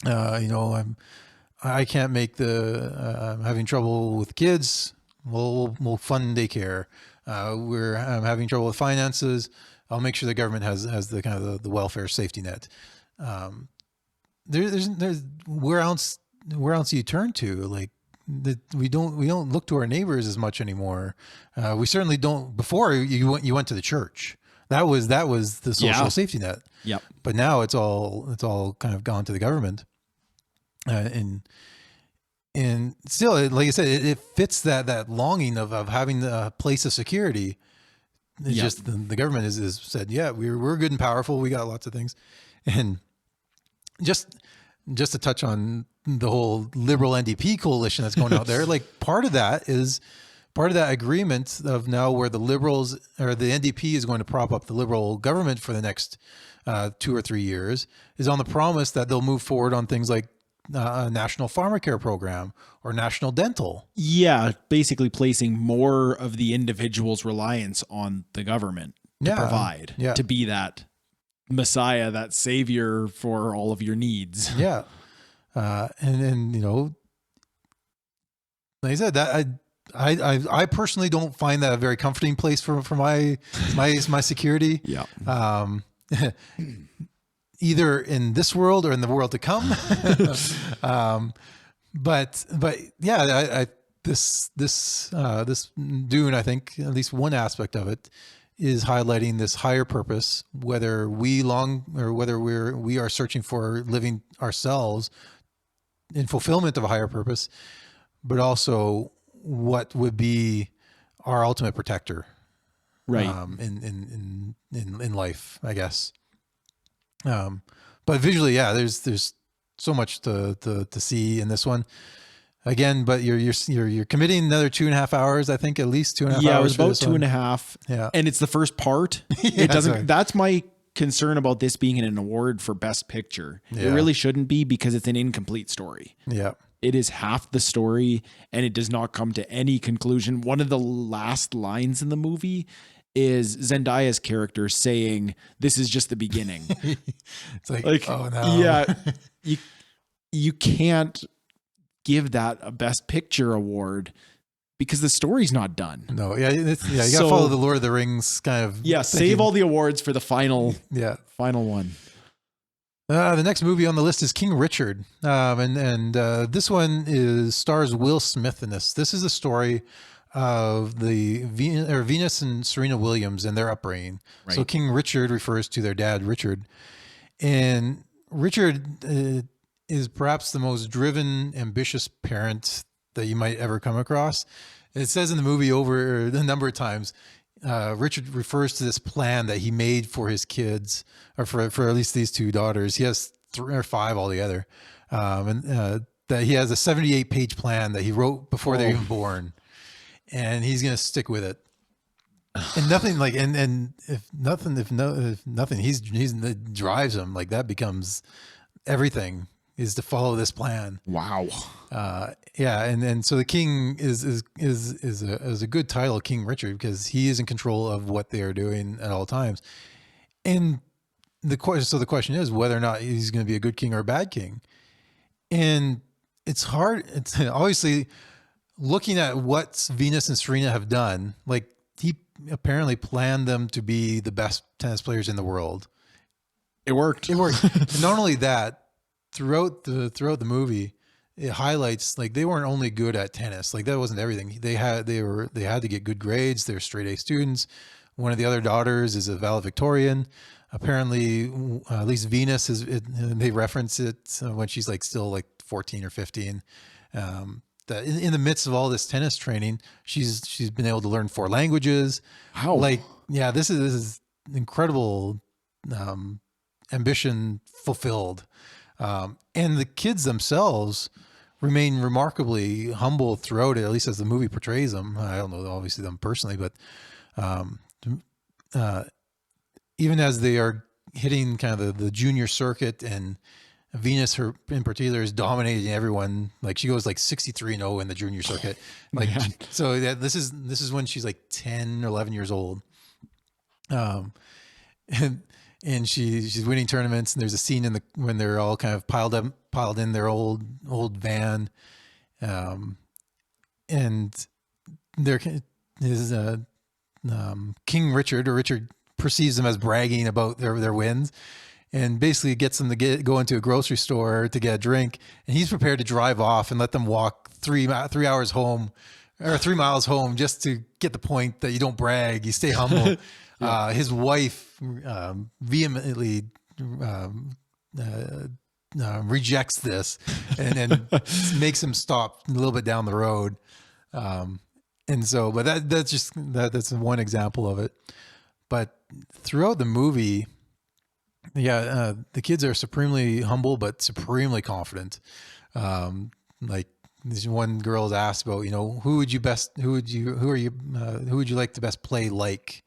I can't make I'm having trouble with kids. We'll fund daycare. I'm having trouble with finances. I'll make sure the government has the kind of the welfare safety net. There's where else do you turn to? Like we don't look to our neighbors as much anymore. We certainly don't. Before you went to the church. That was the social safety net. Yep. But now it's all kind of gone to the government. And still, like I said, it fits that longing of having a place of security. It's just the government is said, yeah, we're good and powerful. We got lots of things. And just to touch on the whole liberal NDP coalition that's going out there, like part of that agreement of now where the Liberals or the NDP is going to prop up the Liberal government for the next 2 or 3 years is on the promise that they'll move forward on things like a national pharmacare program or national dental. Yeah, basically placing more of the individual's reliance on the government to provide, to be that Messiah, that savior for all of your needs. Yeah. And like I said, that I personally don't find that a very comforting place for my security. Yeah. Either in this world or in the world to come. But yeah, this Dune, I think at least one aspect of it is highlighting this higher purpose, whether we are searching for living ourselves in fulfillment of a higher purpose, but also what would be our ultimate protector, right? In life, I guess. But visually, yeah, there's so much to see in this one. Again, but you're committing another 2.5 hours, I think, at least 2.5 hours. Yeah, it was about 2.5. Yeah, and it's the first part. Yeah, it doesn't. That's my concern about this being an award for Best Picture. Yeah. It really shouldn't be because it's an incomplete story. Yeah. It is half the story and it does not come to any conclusion. One of the last lines in the movie is Zendaya's character saying, "This is just the beginning." It's like, oh no. Yeah, you can't give that a Best Picture award because the story's not done. No, yeah, you got to follow the Lord of the Rings kind of. Yeah, save all the awards for the final one. The next movie on the list is King Richard, and this one stars Will Smith in this. This is a story of the Venus and Serena Williams and their upbringing. Right. So King Richard refers to their dad, Richard, and Richard is perhaps the most driven, ambitious parent that you might ever come across. It says in the movie over a number of times, Richard refers to this plan that he made for his kids, or for at least these two daughters. He has 3 or 5 altogether, and that he has a 78-page plan that he wrote before they're even born, and he's going to stick with it. And nothing like, and if nothing, he's that drives him, like that becomes everything, is to follow this plan. Wow. Yeah, and so the king is a good title, King Richard, because he is in control of what they are doing at all times. And the question is whether or not he's going to be a good king or a bad king. And it's hard. It's obviously looking at what Venus and Serena have done. Like, he apparently planned them to be the best tennis players in the world. It worked. And not only that, throughout the movie, it highlights like they weren't only good at tennis. Like, that wasn't everything. They had to get good grades. They're straight A students. One of the other daughters is a valedictorian. Apparently, at least Venus they reference it when she's like still like 14 or 15. That in the midst of all this tennis training, she's been able to learn 4 languages. Wow. Like, yeah, this is incredible ambition fulfilled. And the kids themselves remain remarkably humble throughout it, at least as the movie portrays them. I don't know, obviously, them personally, but even as they are hitting kind of the junior circuit, and Venus, her in particular, is dominating everyone. Like, she goes like 63-0 in the junior circuit. Like, so yeah, this is when she's like 10 or 11 years old. And she's winning tournaments, and there's a scene when they're all kind of piled in their old van, and there is King Richard perceives them as bragging about their wins, and basically gets them to go into a grocery store to get a drink, and he's prepared to drive off and let them walk 3 hours home, or 3 miles home, just to get the point that you don't brag, you stay humble. Yeah. His wife vehemently rejects this, and makes him stop a little bit down the road. And so, but that's one example of it. But throughout the movie, the kids are supremely humble but supremely confident. Like, this one girl is asked about, who would you like to best play like?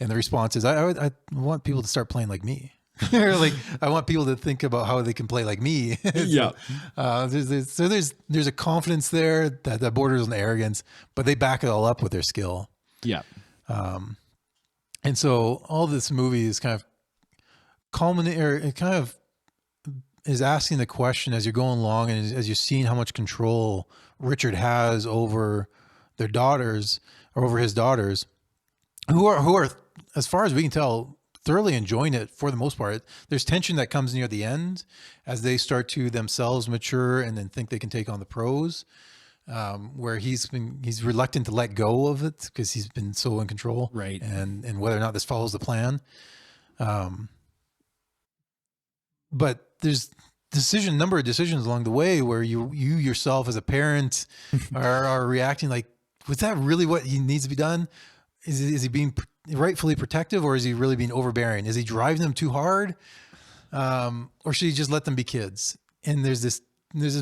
And the response is, I want people to start playing like me. Like, I want people to think about how they can play like me. Yeah. There's a confidence there that borders on arrogance, but they back it all up with their skill. Yeah. And so all this movie is kind of it kind of is asking the question as you're going along, and as you're seeing how much control Richard has over their daughters, or over his daughters, who are, as far as we can tell, thoroughly enjoying it for the most part. There's tension that comes near the end as they start to themselves mature and then think they can take on the pros, where he's reluctant to let go of it because he's been so in control, right? And whether or not this follows the plan. But there's number of decisions along the way where you yourself as a parent are reacting like, was that really what he needs to be done? Is he being rightfully protective, or is he really being overbearing? Is he driving them too hard? Or should he just let them be kids? And there's this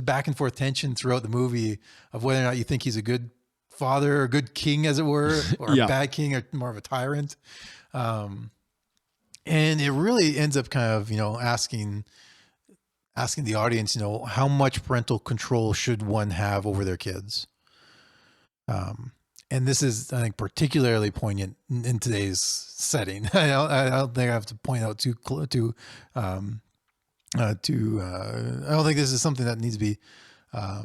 back and forth tension throughout the movie of whether or not you think he's a good father, or a good king, as it were, or a bad king, or more of a tyrant. And it really ends up kind of, asking the audience, how much parental control should one have over their kids? And this is, I think, particularly poignant in today's setting. I don't think I have to point out I don't think this is something that needs to be, I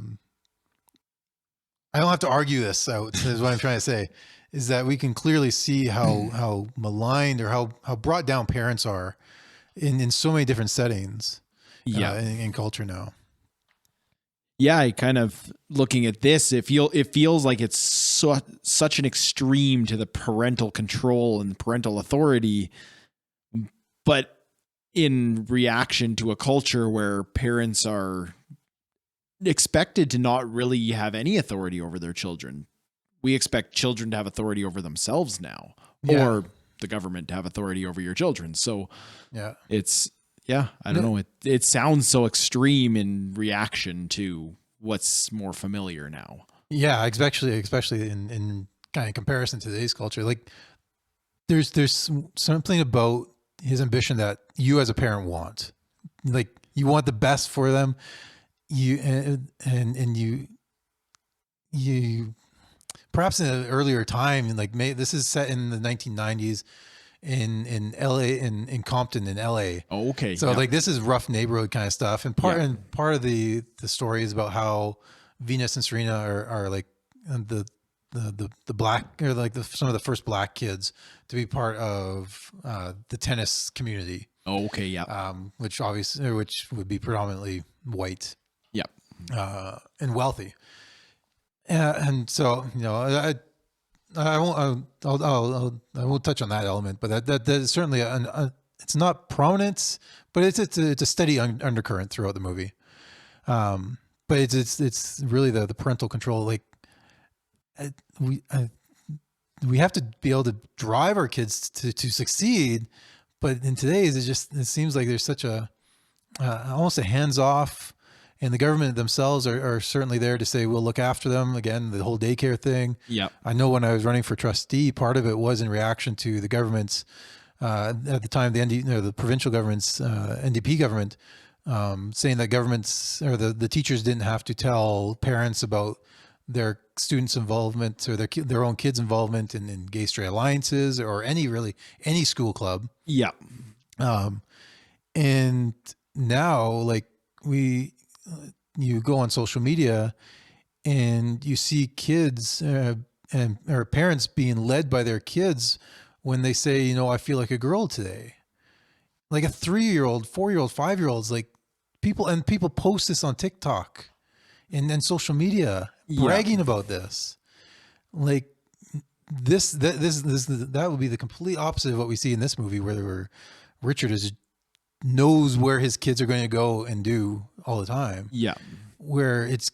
don't have to argue this out, is what I'm trying to say, is that we can clearly see how maligned, or how brought down parents are in so many different settings in culture now. Yeah, I kind of, looking at this, it feels like it's such an extreme to the parental control and parental authority, but in reaction to a culture where parents are expected to not really have any authority over their children. We expect children to have authority over themselves now, Yeah. or the government to have authority over your children. So Yeah. it's, I don't know. It sounds so extreme in reaction to what's more familiar now. Yeah, especially in kind of comparison to today's culture. Like there's something about his ambition that you as a parent want. Like you want the best for them. You and you perhaps in an earlier time, like this is set in the 1990s in LA, in Compton in LA. Oh, okay. So like this is rough neighborhood kind of stuff. And part of the story is about how Venus and Serena are like the black, or like some of the first black kids to be part of the tennis community. Oh, okay. Yeah. Which would be predominantly white. Yep. And wealthy. And so, I won't touch on that element, but that is certainly it's not prominent, but it's a steady undercurrent throughout the movie. But it's really the parental control. Like we have to be able to drive our kids to succeed, but in today's it seems like there's such a almost a hands off. And the government themselves are certainly there to say, we'll look after them. Again, the whole daycare thing. Yeah. I know when I was running for trustee, part of it was in reaction to the government's, at the time, the provincial government's, NDP government, saying that governments or the teachers didn't have to tell parents about their students' involvement or their own kids' involvement in gay straight alliances or any school club. Yeah. And now, like you go on social media and you see kids or parents being led by their kids when they say, I feel like a girl today. Like a 3-year-old, 4-year-old, 5-year-olds, like people post this on TikTok and then social media bragging about this. Like that would be the complete opposite of what we see in this movie, where Richard knows where his kids are going to go and do all the time. Yeah. Where it's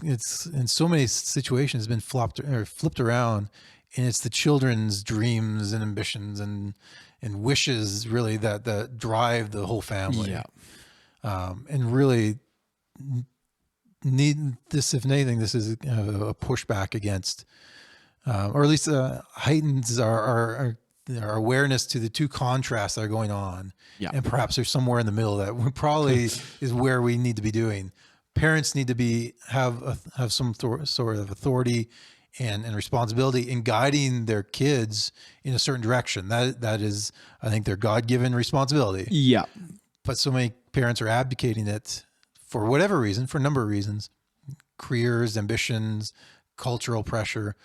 in so many situations been flipped around, and it's the children's dreams and ambitions and wishes really that drive the whole family. Yeah. And really need this, if anything, this is a pushback against, or at least heightens our awareness to the two contrasts that are going on. Yeah. And perhaps there's somewhere in the middle that probably is where we need to be doing. Parents need to have some sort of authority and responsibility in guiding their kids in a certain direction. That is, I think, their God-given responsibility. Yeah. But so many parents are abdicating it for whatever reason, for a number of reasons, careers, ambitions, cultural pressure.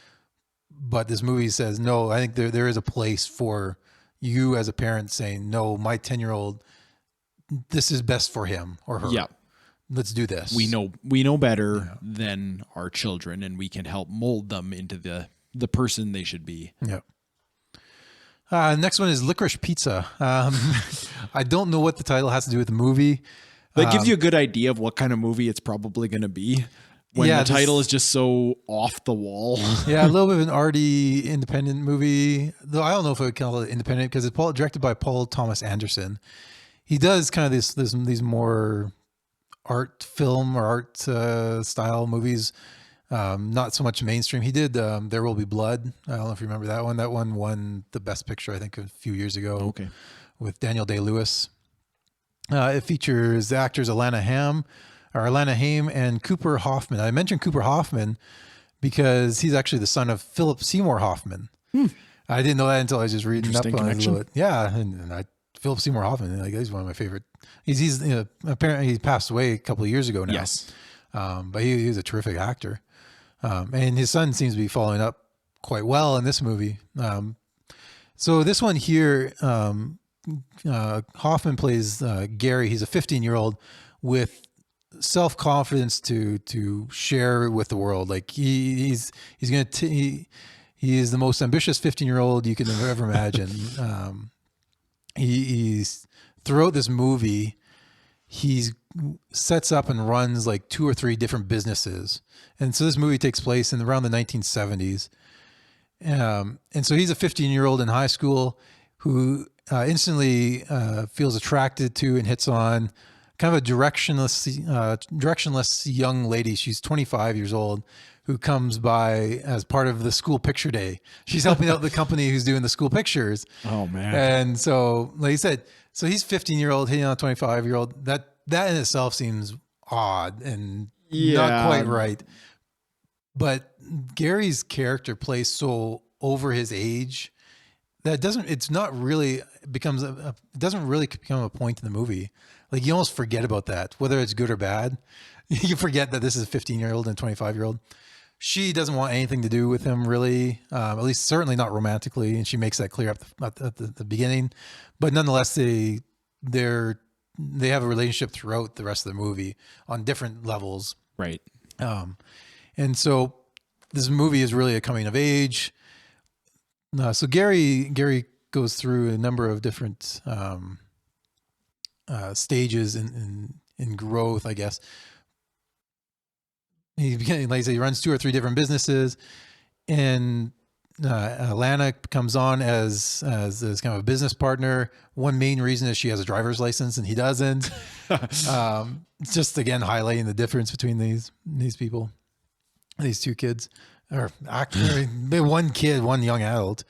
But this movie says, no, I think there is a place for you as a parent saying, no, my 10-year-old, this is best for him or her. Yeah. Let's do this. We know better than our children, and we can help mold them into the person they should be. Yeah. Next one is Licorice Pizza. I don't know what the title has to do with the movie. That gives you a good idea of what kind of movie it's probably going to be. When the title is just so off the wall. Yeah, a little bit of an arty independent movie. Though I don't know if I would call it independent because it's directed by Paul Thomas Anderson. He does kind of these more art film or art style movies. Not so much mainstream. He did There Will Be Blood. I don't know if you remember that one. That one won the Best Picture, I think, a few years ago. Okay. With Daniel Day-Lewis. It features actors Alana Haim and Cooper Hoffman. I mentioned Cooper Hoffman because he's actually the son of Philip Seymour Hoffman. I didn't know that until I was just reading up on it a little bit. Yeah, and Philip Seymour Hoffman, like, he's one of my favorite. He's apparently he passed away a couple of years ago now. Yes, but he was a terrific actor, and his son seems to be following up quite well in this movie. So this one here, Hoffman plays Gary. He's a 15-year-old with self-confidence to share with the world. Like he is the most ambitious 15-year-old you can ever imagine. He's throughout this movie, he sets up and runs like 2 or 3 different businesses. And so this movie takes place in around the 1970s. And so he's a 15-year-old in high school who instantly feels attracted to and hits on kind of a directionless young lady. She's 25 years old, who comes by as part of the school picture day. She's helping out the company who's doing the school pictures. Oh man. And so, like you said, so he's 15-year-old hitting on a 25-year-old. That in itself seems odd and not quite right. But Gary's character plays so over his age that it doesn't really become a point in the movie. Like you almost forget about that, whether it's good or bad. You forget that this is a 15-year-old and 25-year-old. She doesn't want anything to do with him really, at least certainly not romantically. And she makes that clear at the beginning, but nonetheless, they have a relationship throughout the rest of the movie on different levels. Right. And so this movie is really a coming of age. So Gary goes through a number of different stages in growth, I guess. Like I said, he runs 2 or 3 different businesses, and Alana comes on as kind of a business partner. One main reason is she has a driver's license and he doesn't. Just again highlighting the difference between these people, these 2 kids, or actually one kid, one young adult,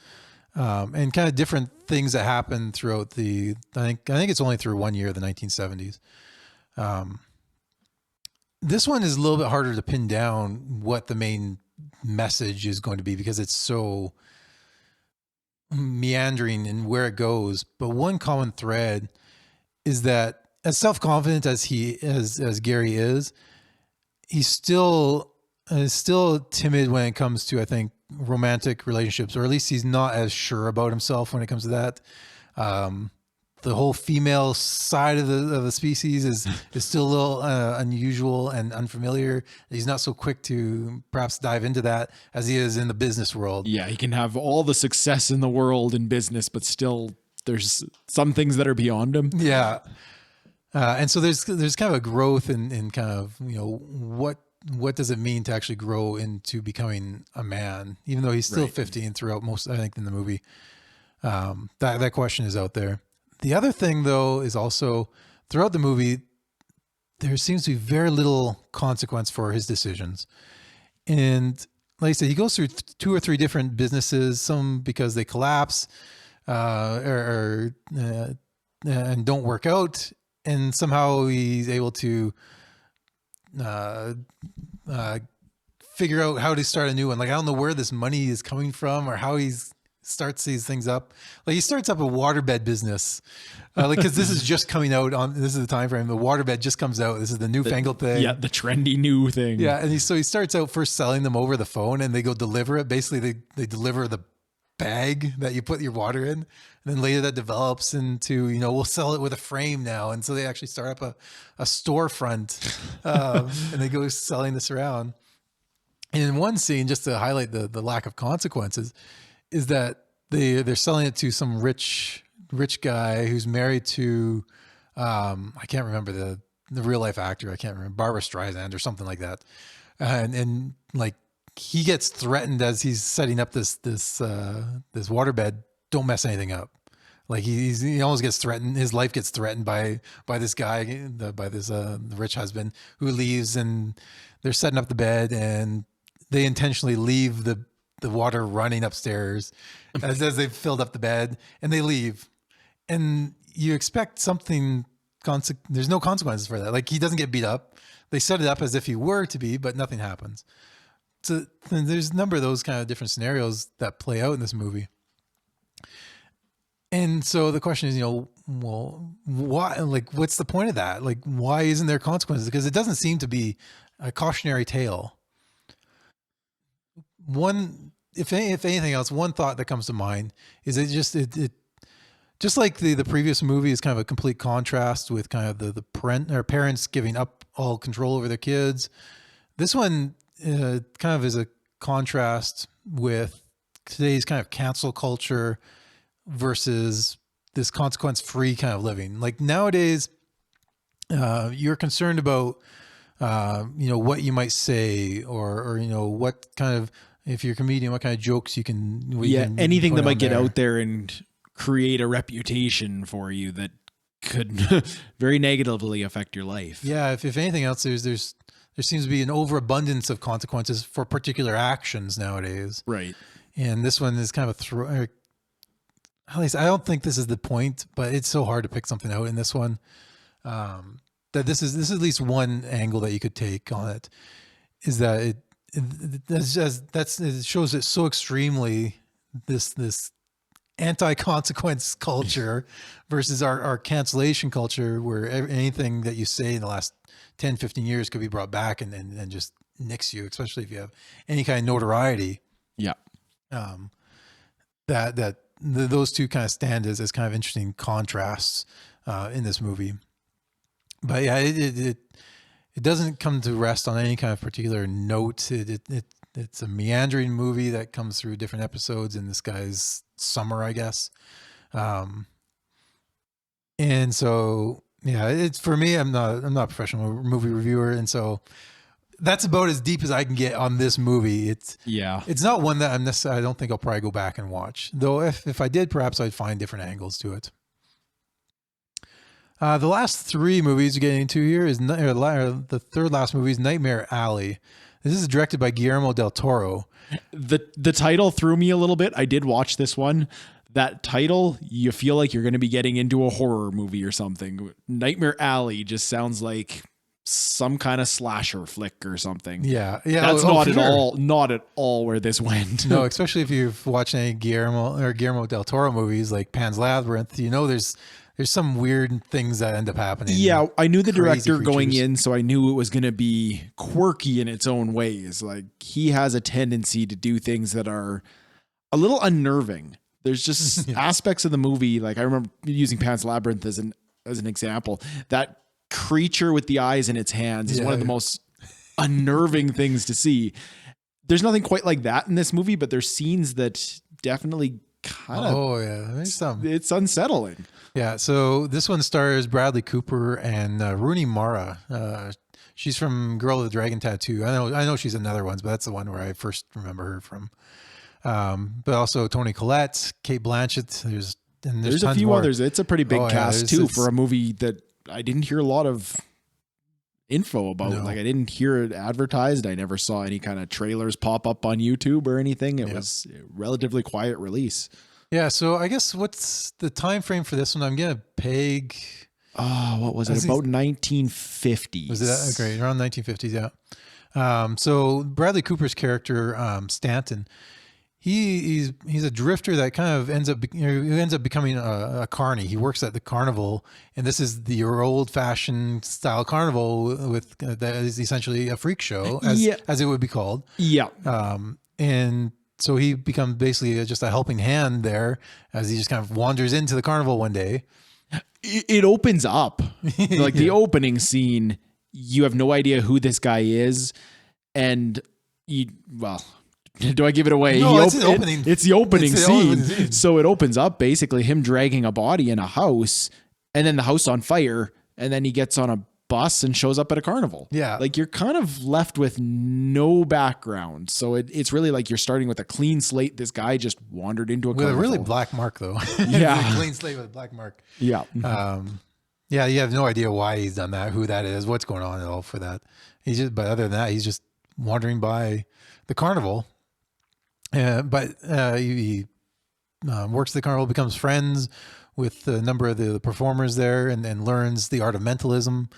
and kind of different things that happen throughout I think it's only through 1 year, the 1970s. This one is a little bit harder to pin down what the main message is going to be because it's so meandering in where it goes. But one common thread is that as self-confident as Gary is, he's still timid when it comes to, I think, romantic relationships, or at least he's not as sure about himself when it comes to that. The whole female side of the species is still a little unusual and unfamiliar. He's not so quick to perhaps dive into that as he is in the business world. Yeah, he can have all the success in the world in business, but still there's some things that are beyond him. Yeah. And so there's kind of a growth in kind of, what does it mean to actually grow into becoming a man, even though he's still 15 throughout most, I think, in the movie. That question is out there. The other thing, though, is also throughout the movie, there seems to be very little consequence for his decisions. And like I said, he goes through 2 or 3 different businesses, some because they collapse and don't work out. And somehow he's able to figure out how to start a new one. Like, I don't know where this money is coming from or how he's starts these things up. Like he starts up a waterbed business, because this is just coming out on, this is the time frame. The waterbed just comes out. This is the newfangled thing. Yeah. The trendy new thing. Yeah. And so he starts out first selling them over the phone, and they go deliver it. Basically they deliver the bag that you put your water in. And then later that develops into, we'll sell it with a frame now. And so they actually start up a storefront, and they go selling this around. And in one scene, just to highlight the lack of consequences, is that they're selling it to some rich guy who's married to, I can't remember the real life actor. I can't remember, Barbara Streisand or something like that. And like he gets threatened as he's setting up this waterbed. Don't mess anything up. Like he almost gets threatened. His life gets threatened by this guy, by this rich husband who leaves, and they're setting up the bed, and they intentionally leave the water running upstairs as they've filled up the bed, and they leave. And you expect something, there's no consequences for that. Like he doesn't get beat up. They set it up as if he were to be, but nothing happens. So there's a number of those kind of different scenarios that play out in this movie. And so the question is, well, why, like, what's the point of that? Like, why isn't there consequences? Because it doesn't seem to be a cautionary tale. If anything else, one thought that comes to mind is it just like the previous movie is kind of a complete contrast with kind of the parents giving up all control over their kids. This one kind of is a contrast with today's kind of cancel culture versus this consequence-free kind of living. Like nowadays, you're concerned about, what you might say, or what kind of, if you're a comedian, what kind of jokes you can, anything put that on might get there. out there and create a reputation for you that could very negatively affect your life. Yeah, if anything else, there seems to be an overabundance of consequences for particular actions nowadays. Right. And this one is kind of at least I don't think this is the point, but it's so hard to pick something out in this one. That this is at least one angle that you could take on it, is that it shows it so extremely, this anti-consequence culture versus our cancellation culture, where anything that you say in the last 10, 15 years could be brought back and just nix you, especially if you have any kind of notoriety. Yeah. Those two kind of stand as kind of interesting contrasts in this movie. But yeah, it doesn't come to rest on any kind of particular note. It's a meandering movie that comes through different episodes in this guy's summer, I guess. And so, yeah, it's, for me, I'm not a professional movie reviewer. And so that's about as deep as I can get on this movie. It's not one that I don't think I'll probably go back and watch, though. If I did, perhaps I'd find different angles to it. The last three movies we're getting into here is the third last movie is Nightmare Alley. This is directed by Guillermo del Toro. The title threw me a little bit. I did watch this one. That title, you feel like you're going to be getting into a horror movie or something. Nightmare Alley just sounds like some kind of slasher flick or something. Yeah. That's not at all where this went. No, especially if you've watched any Guillermo del Toro movies like Pan's Labyrinth, there's some weird things that end up happening. Yeah, I knew the director creatures going in, so I knew it was going to be quirky in its own ways. Like, he has a tendency to do things that are a little unnerving. There's just aspects of the movie, like I remember using Pan's Labyrinth as an example. That creature with the eyes in its hands is one of the most unnerving things to see. There's nothing quite like that in this movie, but there's scenes that definitely kind of it's unsettling. Yeah, so this one stars Bradley Cooper and Rooney Mara. She's from Girl with the Dragon Tattoo. I know she's in other ones, but that's the one where I first remember her from. But also Toni Collette, Cate Blanchett. There's a few more. others. It's a pretty big cast too for a movie that I didn't hear a lot of info about. No. Like, I didn't hear it advertised. I never saw any kind of trailers pop up on YouTube or anything. It was a relatively quiet release. Yeah, so I guess what's the time frame for this one? I'm gonna peg. Oh, what was it? About 1950s. Was it okay? Around 1950s, yeah. So Bradley Cooper's character, Stanton, he's a drifter that kind of ends up becoming a carny. He works at the carnival, and this is your old-fashioned style carnival with that is essentially a freak show, as it would be called. Yeah. And so he becomes basically just a helping hand there as he just kind of wanders into the carnival one day. It opens up like the opening scene. You have no idea who this guy is. And do I give it away? No, it's the opening. It's the opening scene. So it opens up basically him dragging a body in a house, and then the house on fire. And then he gets on a bus and shows up at a carnival. Yeah. Like, you're kind of left with no background. So it's really like you're starting with a clean slate. This guy just wandered into a carnival. With a really black mark, though. Yeah. A clean slate with a black mark. Yeah. Yeah, you have no idea why he's done that, who that is, what's going on at all for that. But other than that, he's just wandering by the carnival. But he works the carnival, becomes friends with a number of the performers there, and learns the art of mentalism.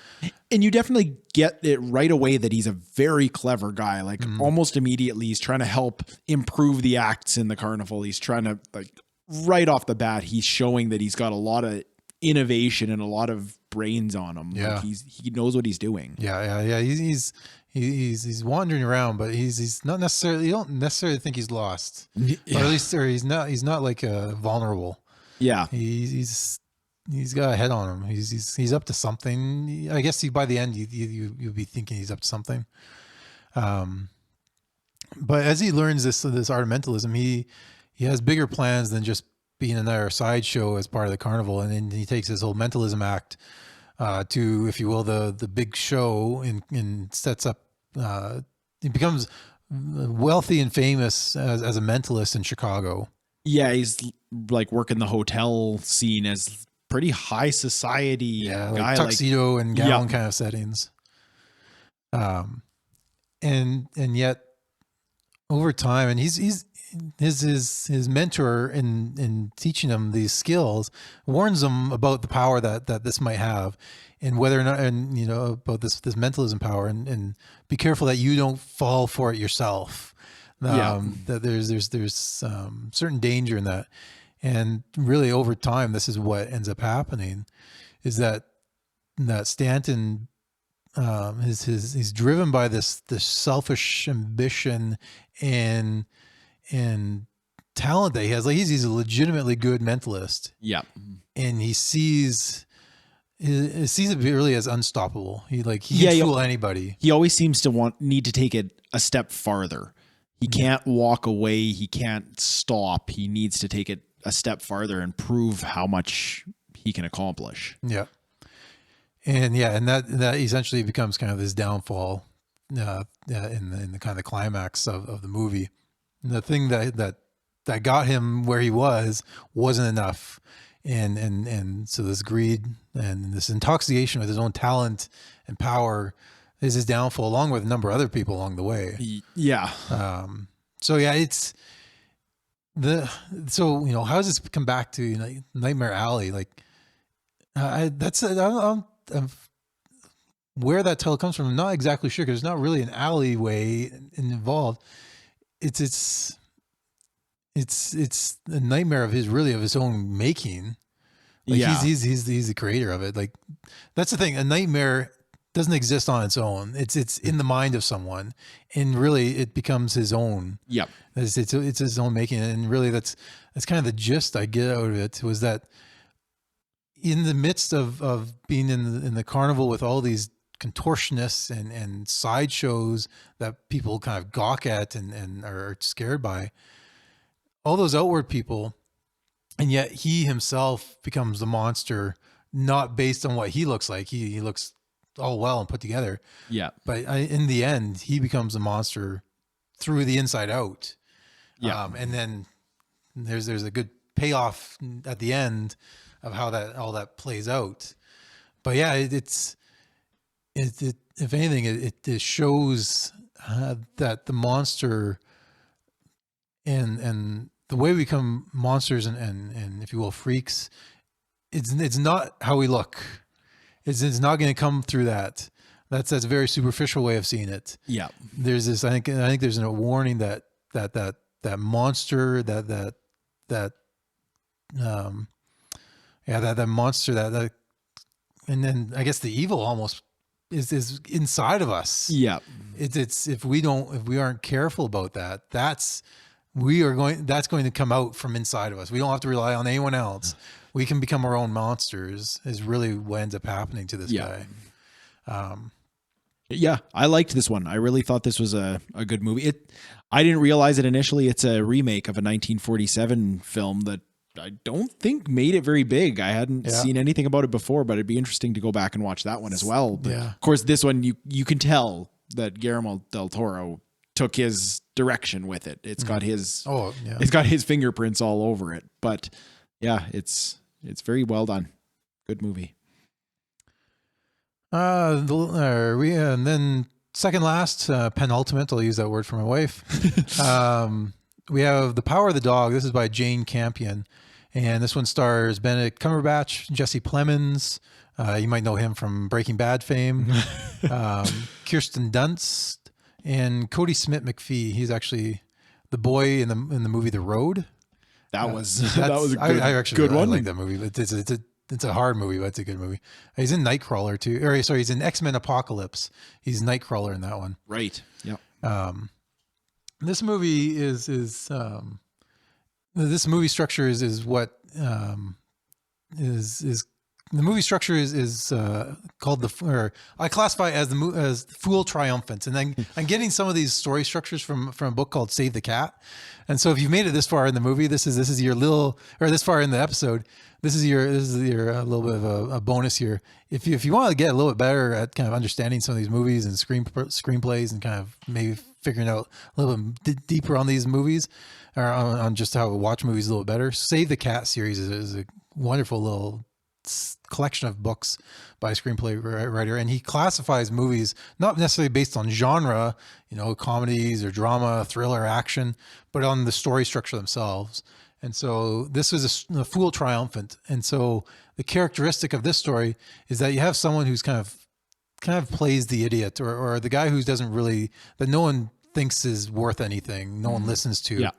And you definitely get it right away that he's a very clever guy. Like, almost immediately, he's trying to help improve the acts in the carnival. He's trying to, like, right off the bat, he's showing that he's got a lot of innovation and a lot of brains on him. Yeah. Like, he knows what he's doing. Yeah. He's wandering around, but he's not necessarily. You don't necessarily think he's lost, or at least, or he's not like vulnerable. Yeah, he's got a head on him. He's up to something. I guess by the end you'll be thinking he's up to something. But as he learns this art of mentalism, he has bigger plans than just being another sideshow as part of the carnival, and then he takes his whole mentalism act to, if you will, the big show, and sets up. He becomes wealthy and famous as a mentalist in Chicago. Yeah, he's like working the hotel scene as pretty high society Yeah, guy, like tuxedo and gown yeah. kind of settings. And yet over time, and his mentor in teaching him these skills warns him about the power that this might have, and whether or not, and about this mentalism power, and be careful that you don't fall for it yourself. Yeah. That there's certain danger in that, and really over time, this is what ends up happening, is that Stanton, he's driven by this selfish ambition and talent that he has. Like he's a legitimately good mentalist, Yeah. and he sees it really as unstoppable. He can fool anybody. He always seems to need to take it a step farther. He can't walk away. He can't stop. He needs to take it a step farther and prove how much he can accomplish. Yeah. And that essentially becomes kind of his downfall in the kind of climax of the movie. And the thing that got him where he wasn't enough, and so this greed and this intoxication with his own talent and power is his downfall, along with a number of other people along the way. Yeah. So yeah, it's how does this come back to Nightmare Alley? Like where that title comes from, I'm not exactly sure, because there's not really an alleyway involved. It's a nightmare of his own making. Like he's the creator of it. Like that's the thing. A nightmare doesn't exist on its own. It's in the mind of someone, and really it becomes his own. Yep. It's his own making, and really that's kind of the gist I get out of it, was that in the midst of being in the carnival with all these contortionists and sideshows that people kind of gawk at and are scared by, all those outward people, and yet he himself becomes the monster, not based on what he looks like. He looks all well and put together. Yeah. But in the end, he becomes a monster through the inside out. Yeah. And then there's a good payoff at the end of how all that plays out. But yeah, it if anything, it shows that the monster and the way we become monsters and if you will, freaks, it's not how we look. It's not going to come through that. That's a very superficial way of seeing it. Yeah. There's this. I think there's a warning that monster that monster that and then I guess the evil almost is inside of us. Yeah. It's if we aren't careful about that, that's going to come out from inside of us. We don't have to rely on anyone else. We can become our own monsters, is really what ends up happening to this guy. Yeah, I liked this one. I really thought this was a good movie. I didn't realize it initially. It's a remake of a 1947 film that I don't think made it very big. I hadn't seen anything about it before, but it'd be interesting to go back and watch that one as well. But of course, this one, you can tell that Guillermo del Toro took his direction with it. It's got it's got his fingerprints all over it. But yeah, it's very well done. Good movie. And then second last, penultimate, I'll use that word for my wife. We have The Power of the Dog. This is by Jane Campion. And this one stars Benedict Cumberbatch, Jesse Plemons. You might know him from Breaking Bad fame. Kirsten Dunst and Cody Smith McPhee. He's actually the boy in the movie The Road. That was a good I one. like that movie, but it's a hard movie, but it's a good movie. He's in Nightcrawler too. Or sorry, he's in X-Men Apocalypse. He's Nightcrawler in that one. Right. Yep. This movie is this movie structure is what is the movie structure is called or I classify it as as Fool Triumphant, and then I'm getting some of these story structures from a book called Save the Cat. And so if you've made it this far in the movie, this is your little, or this far in the episode, this is your a little bit of a bonus here. If you want to get a little bit better at kind of understanding some of these movies and screenplays, and kind of maybe figuring out a little bit deeper on these movies, or on just how to watch movies a little better, Save the Cat series is a wonderful little collection of books by a screenplay writer, and he classifies movies not necessarily based on genre, comedies or drama, thriller, action, but on the story structure themselves. And so this is a Fool Triumphant. And so the characteristic of this story is that you have someone who's kind of plays the idiot, or the guy who doesn't really, that no one thinks is worth anything, no one listens to. Yeah.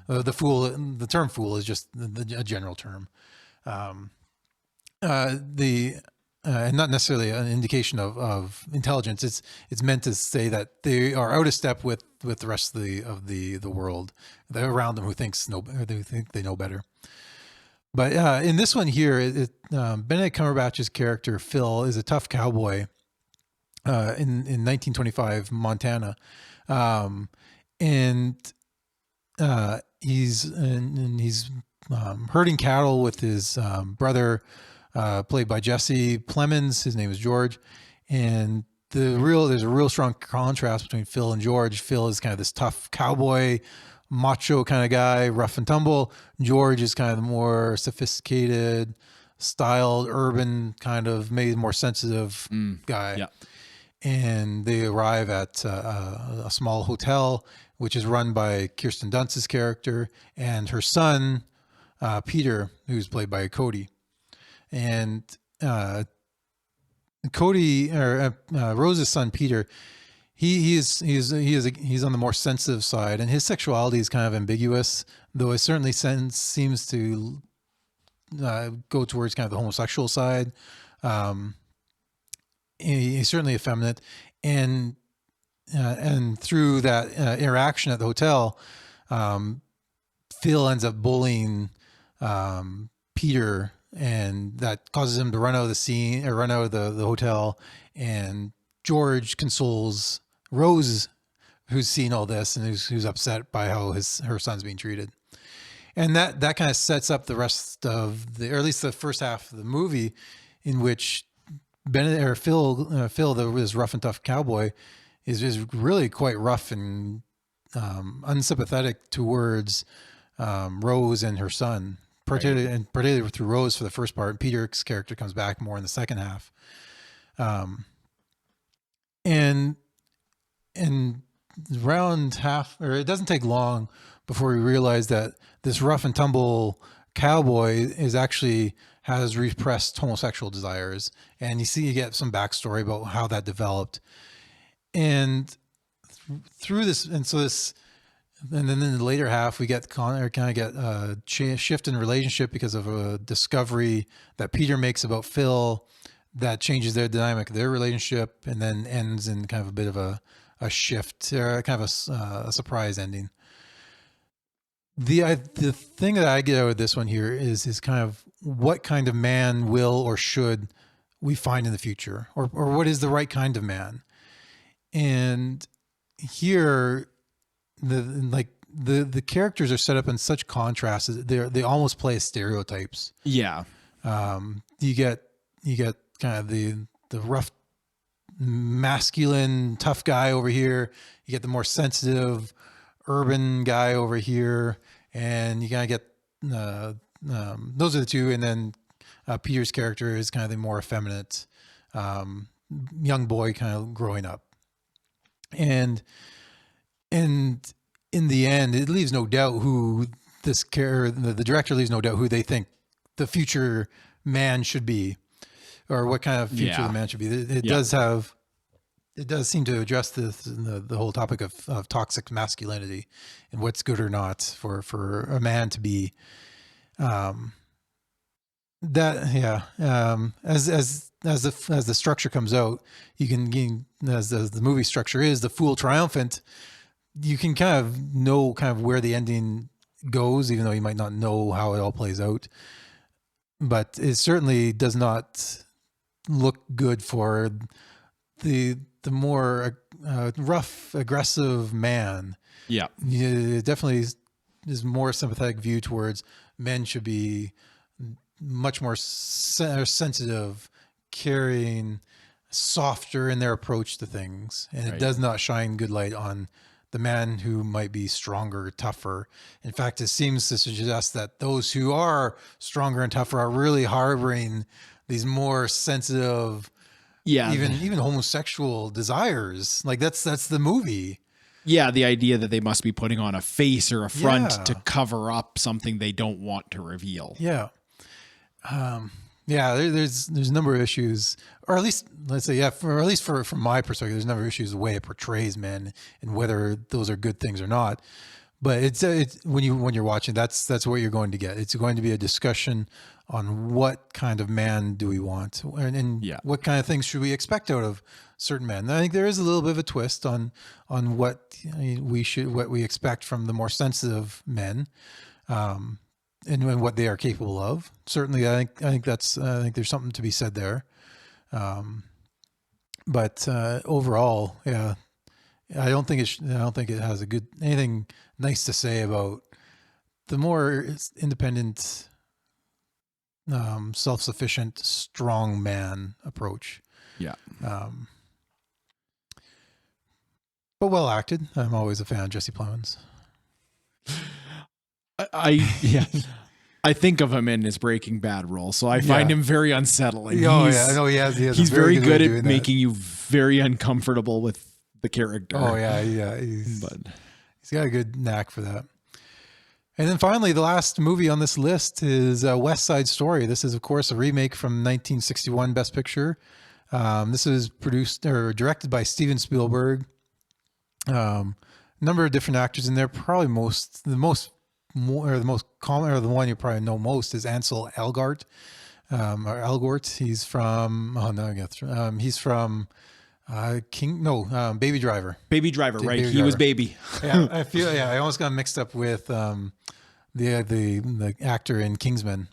The fool, the term fool is just a general term. And not necessarily an indication of intelligence. It's meant to say that they are out of step with the rest of the world around them, who think they know better. But in this one here, Benedict Cumberbatch's character Phil is a tough cowboy in 1925 Montana, and he's herding cattle with his brother, played by Jesse Plemons. His name is George, and there's a real strong contrast between Phil and George. Phil is kind of this tough cowboy, macho kind of guy, rough and tumble. George is kind of the more sophisticated, styled, urban, kind of maybe more sensitive guy. Yeah. And they arrive at a small hotel, which is run by Kirsten Dunst's character and her son, Peter, who's played by Cody. And Rose's son Peter, he's on the more sensitive side, and his sexuality is kind of ambiguous, though it certainly seems to go towards kind of the homosexual side. He's certainly effeminate, and through that interaction at the hotel, Phil ends up bullying Peter, and that causes him to run out of the hotel. And George consoles Rose, who's seen all this and who's upset by how her son's being treated. And that kind of sets up the rest of or at least the first half of the movie, in which Phil, this rough and tough cowboy, is really quite rough and unsympathetic towards Rose and her son, particularly through Rose for the first part. Peter's character comes back more in the second half, and around half, or it doesn't take long before we realize that this rough and tumble cowboy has repressed homosexual desires, and you get some backstory about how that developed, and through this, and then in the later half we get a shift in relationship because of a discovery that Peter makes about Phil that changes their dynamic, their relationship, and then ends in kind of a bit of a shift, or kind of a surprise ending. The thing that I get out of this one here is kind of what kind of man will or should we find in the future, or what is the right kind of man. And here, the characters are set up in such contrast that they almost play as stereotypes. Yeah. You get kind of the rough, masculine, tough guy over here. You get the more sensitive, urban guy over here, and you kind of get those are the two. And then Peter's character is kind of the more effeminate young boy, kind of growing up. And in the end, it leaves no doubt who the director leaves no doubt who they think the future man should be, or what kind of future the man should be. It does seem to address the whole topic of toxic masculinity and what's good or not for a man to be. As the structure comes out, you can as the movie structure is the Fool Triumphant, you can kind of know kind of where the ending goes, even though you might not know how it all plays out. but it certainly does not look good for the more rough, aggressive man. Yeah. It definitely is more sympathetic view towards men should be much more sensitive, caring, softer in their approach to things. And it does not shine good light on the man who might be stronger, tougher. In fact, it seems to suggest that those who are stronger and tougher are really harboring these more sensitive, even homosexual desires. Like that's the movie. Yeah, the idea that they must be putting on a face or a front to cover up something they don't want to reveal. Yeah. There's a number of issues, or at least let's say, from my perspective, there's a number of issues the way it portrays men and whether those are good things or not. But it's when you're watching, that's what you're going to get. It's going to be a discussion on what kind of man do we want, and what kind of things should we expect out of certain men. And I think there is a little bit of a twist on what we expect from the more sensitive men. And what they are capable of. Certainly, I think there's something to be said there. But overall, I don't think it has anything nice to say about the more independent, self-sufficient, strong man approach. Yeah. But well acted. I'm always a fan of Jesse Plemons. I think of him in his Breaking Bad role, so I find him very unsettling. I know he has. He's very good at making you very uncomfortable with the character. Oh yeah. He's got a good knack for that. And then finally, the last movie on this list is West Side Story. This is, of course, a remake from 1961 Best Picture. This is produced or directed by Steven Spielberg. Number of different actors in there. Probably the most common, or the one you probably know most, is Ansel Elgort, or Elgort. He's from he's from Baby Driver. Baby Driver, right? Baby he Driver. was Baby. I almost got mixed up with the actor in Kingsman,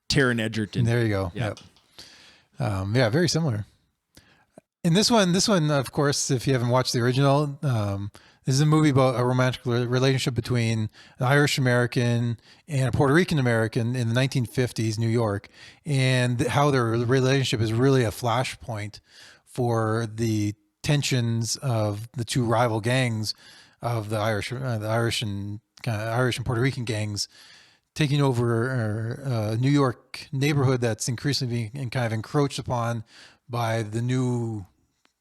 Taron Egerton. There you go. Yep. Very similar. In this one, of course, if you haven't watched the original, this is a movie about a romantic relationship between an Irish American and a Puerto Rican American in the 1950s New York, and how their relationship is really a flashpoint for the tensions of the two rival gangs of the Irish and Puerto Rican gangs taking over a New York neighborhood that's increasingly being kind of encroached upon by the new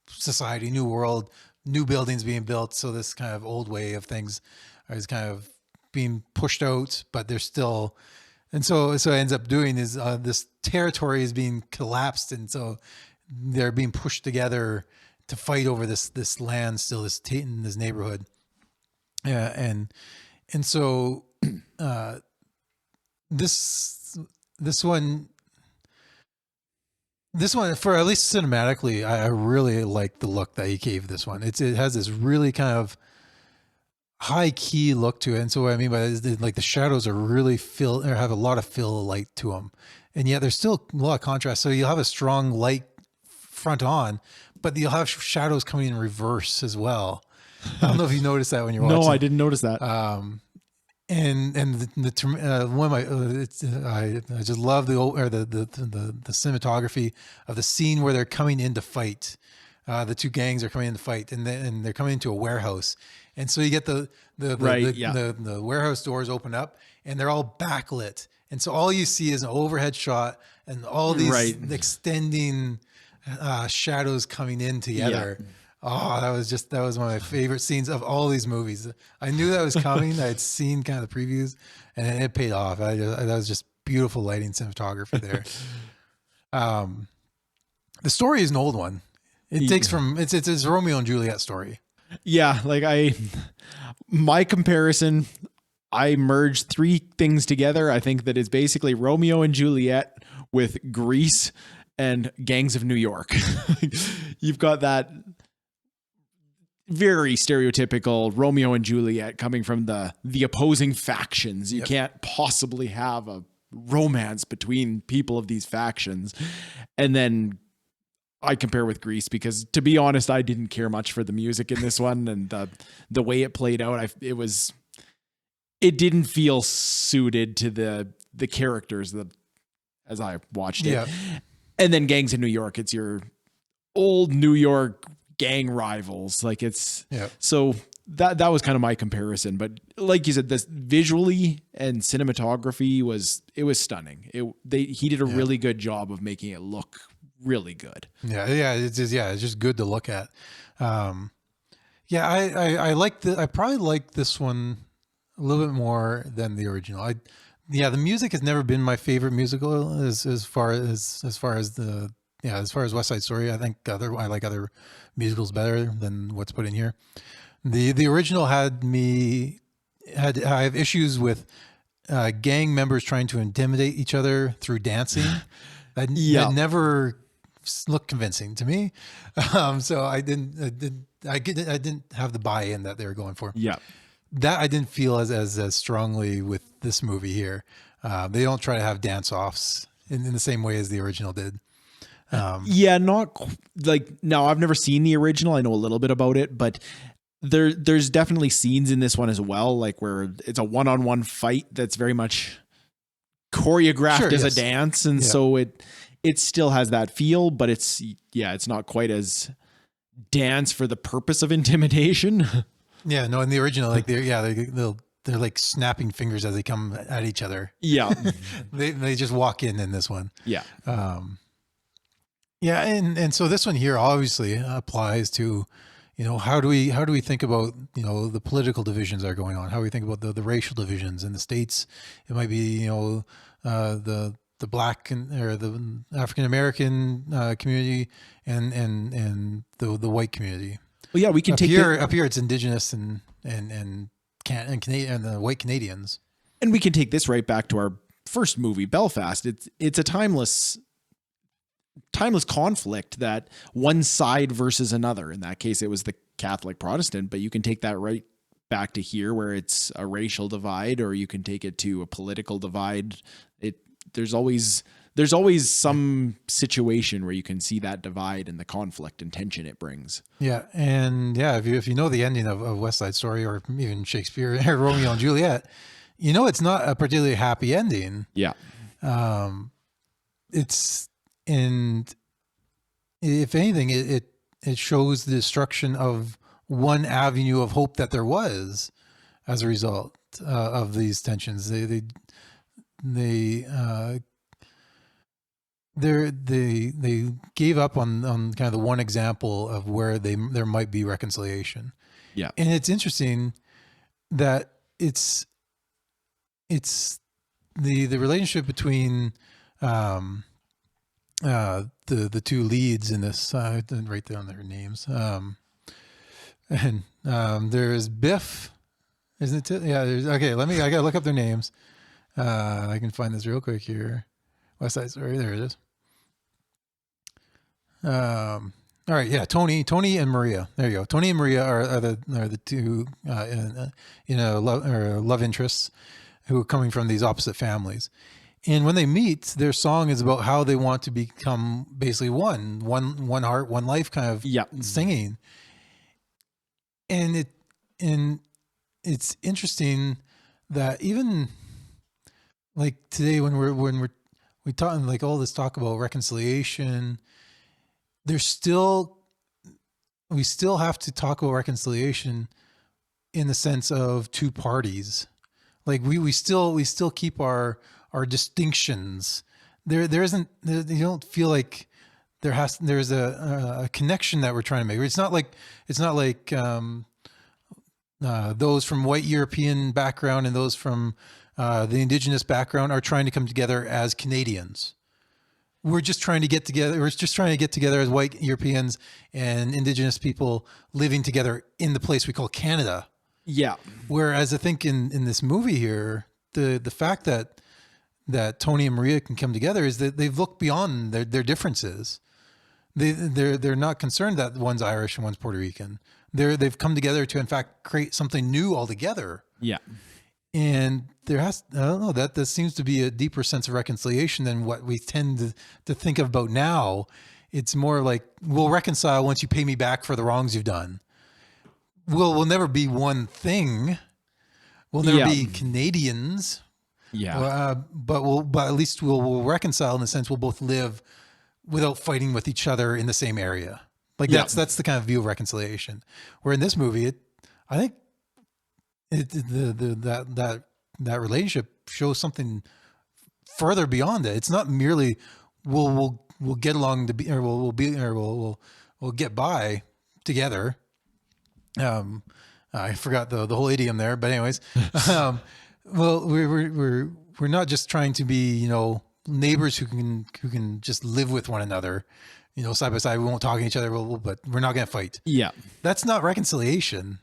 society, new world, new buildings being built. So this kind of old way of things is kind of being pushed out, but there's still, and so it ends up doing is this territory is being collapsed, and so they're being pushed together to fight over this land still, this neighborhood. And so this one, for at least cinematically, I really like the look that he gave this one. It has this really kind of high key look to it. And so what I mean by that is like the shadows are really have a lot of fill light to them. And yet there's still a lot of contrast. So you'll have a strong light front on, but you'll have shadows coming in reverse as well. I don't know if you noticed that when you're watching. No, I didn't notice that. And one of my I just love the cinematography of the scene where they're coming in to fight. The two gangs are coming in to fight, and they're coming into a warehouse, and so you get the warehouse doors open up, and they're all backlit, and so all you see is an overhead shot and all these extending shadows coming in together. Yeah. Oh, that was one of my favorite scenes of all these movies. I knew that was coming. I had seen kind of the previews, and it paid off. That was just beautiful lighting cinematography there. The story is an old one. It takes from it's a Romeo and Juliet story. Yeah, like my comparison, I merged three things together. I think that it's basically Romeo and Juliet with Grease and Gangs of New York. You've got that very stereotypical Romeo and Juliet coming from the opposing factions. You can't possibly have a romance between people of these factions. And then I compare with Grease because, to be honest, I didn't care much for the music in this one, and the way it played out. It didn't feel suited to the characters that as I watched it. Yeah. And then Gangs of New York, it's your old New York gang rivals. Like so that was kind of my comparison. But like you said, this visually and cinematography was stunning. He did a really good job of making it look really good. It's just good to look at. I probably like this one a little bit more than the original. The music has never been my favorite musical as far as West Side Story. I think I like other musicals better than what's put in here. The original I have issues with gang members trying to intimidate each other through dancing. That never looked convincing to me. So I didn't have the buy-in that they were going for. Yeah. That I didn't feel as strongly with this movie here. They don't try to have dance-offs in the same way as the original did. Not like, no, I've never seen the original. I know a little bit about it, but there's definitely scenes in this one as well, like where it's a one-on-one fight that's very much choreographed as a dance. And so it still has that feel, but it's not quite as dance for the purpose of intimidation. Yeah, no, in the original, like they're like snapping fingers as they come at each other. Yeah. they just walk in this one. Yeah. And so this one here obviously applies to, how do we think about, the political divisions that are going on? How do we think about the racial divisions in the States? It might be, the Black or the African American community and the white community. Well, yeah, we can up here. It's Indigenous and Canadian and the white Canadians. And we can take this right back to our first movie, Belfast. It's a timeless conflict, that one side versus another. In that case, it was the Catholic Protestant, but you can take that right back to here where it's a racial divide, or you can take it to a political divide. There's always some situation where you can see that divide and the conflict and tension it brings. Yeah. And if you know the ending of West Side Story, or even Shakespeare or Romeo and Juliet, it's not a particularly happy ending. Yeah. And if anything, it shows the destruction of one avenue of hope that there was as a result of these tensions. They gave up on kind of the one example of where there might be reconciliation. Yeah. And it's interesting that it's the relationship between the two leads in this. I didn't write down their names. There's Biff, isn't it? Yeah. I gotta look up their names. I can find this real quick here. West Side Story. There it is. All right. Yeah. Tony and Maria. There you go. Tony and Maria are the two love interests who are coming from these opposite families. And when they meet, their song is about how they want to become basically one heart, one life, kind of singing. And it's interesting that even like today when we're talking like all this talk about reconciliation, we still have to talk about reconciliation in the sense of two parties. Like we still keep our distinctions. You don't feel like there's a connection that we're trying to make. It's not like those from white European background and those from the Indigenous background are trying to come together as Canadians. We're just trying to get together. We're just trying to get together as white Europeans and Indigenous people living together in the place we call Canada. Yeah. Whereas I think in this movie here, the fact that Tony and Maria can come together is that they've looked beyond their differences. They're not concerned that one's Irish and one's Puerto Rican. They've come together to in fact create something new altogether. Yeah. And I don't know, that seems to be a deeper sense of reconciliation than what we tend to think about now. It's more like, we'll reconcile once you pay me back for the wrongs you've done. We'll never be one thing. We'll never be Canadians. Yeah. But at least we'll reconcile in the sense we'll both live without fighting with each other in the same area. Like that's the kind of view of reconciliation. Where in this movie, I think that relationship shows something further beyond it. It's not merely we'll get along to be, or we'll get by together. I forgot the whole idiom there, but anyways, well, we're not just trying to be, neighbors who can just live with one another, side by side. We won't talk to each other, but we're not going to fight. Yeah. That's not reconciliation.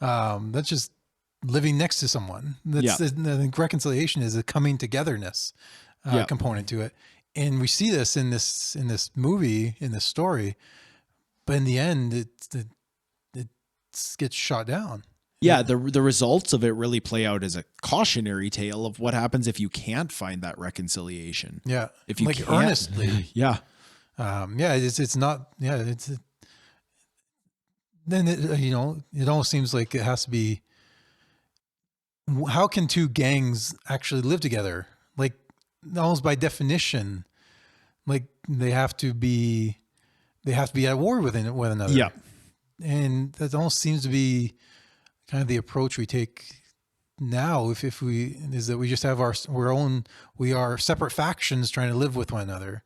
That's just living next to someone. I think reconciliation is a coming togetherness component to it. And we see this in this movie, in this story, but in the end, it gets shot down. Yeah, the results of it really play out as a cautionary tale of what happens if you can't find that reconciliation. Yeah, if you can't, earnestly. Yeah, it's not. Yeah, then it almost seems like it has to be. How can two gangs actually live together? Like, almost by definition, like they have to be at war with one another. Yeah, and that almost seems to be kind of the approach we take now. If we is that we just have we are separate factions trying to live with one another,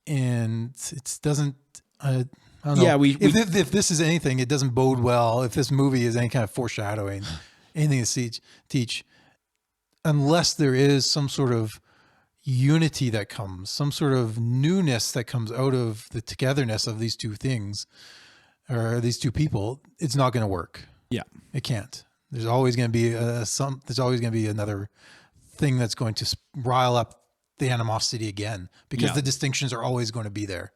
and it doesn't. I don't know. Yeah, if this is anything, it doesn't bode well. If this movie is any kind of foreshadowing, anything to teach, unless there is some sort of unity that comes, some sort of newness that comes out of the togetherness of these two things, or these two people, it's not going to work. Yeah, it can't. There's always going to be there's always going to be another thing that's going to rile up the animosity again, because the distinctions are always going to be there,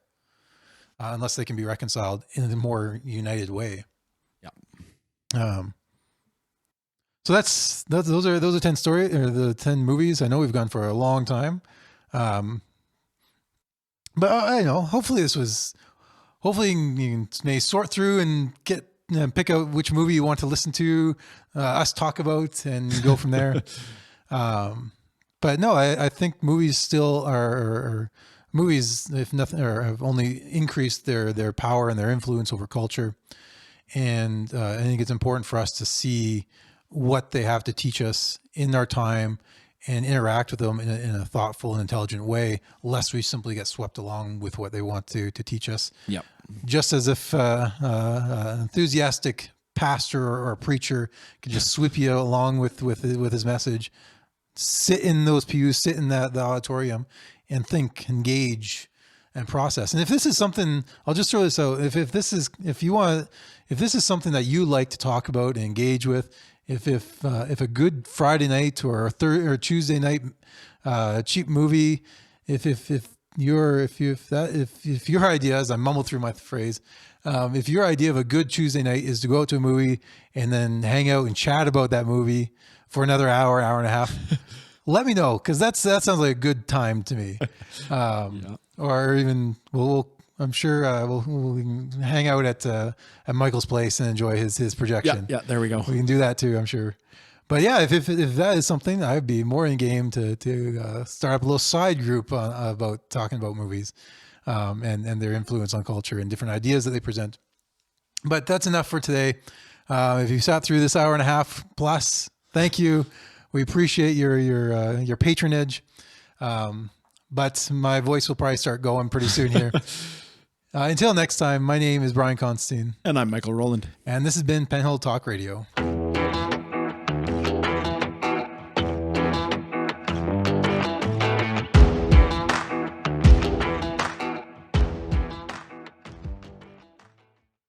unless they can be reconciled in a more united way. Yeah. So those are 10 stories, or the 10 movies. I know we've gone for a long time, but hopefully you may sort through and pick out which movie you want to listen to us talk about and go from there. But no, I think movies still are movies, if nothing, have only increased their power and their influence over culture. And I think it's important for us to see what they have to teach us in our time and interact with them in a thoughtful and intelligent way, lest we simply get swept along with what they want to teach us. Yep. Just as if an enthusiastic pastor or preacher could just sweep you along with his message, sit in those pews, sit in the auditorium, and think, engage, and process. And if this is something, I'll just throw this out. If this is something that you like to talk about and engage with, if a good Friday night or Tuesday night cheap movie, if your idea, as I mumble through my phrase, if your idea of a good Tuesday night is to go out to a movie and then hang out and chat about that movie for another hour and a half, let me know, because that sounds like a good time to me. Or even I'm sure we can hang out at Michael's place and enjoy his projection. Yeah, there we go. We can do that too, I'm sure. But yeah, if that is something, I'd be more in game to start up a little side group about talking about movies and their influence on culture and different ideas that they present. But that's enough for today. If you sat through this hour and a half plus, thank you. We appreciate your patronage. But my voice will probably start going pretty soon here. Until next time, my name is Brian Constantine. And I'm Michael Rowland. And this has been Penhill Talk Radio.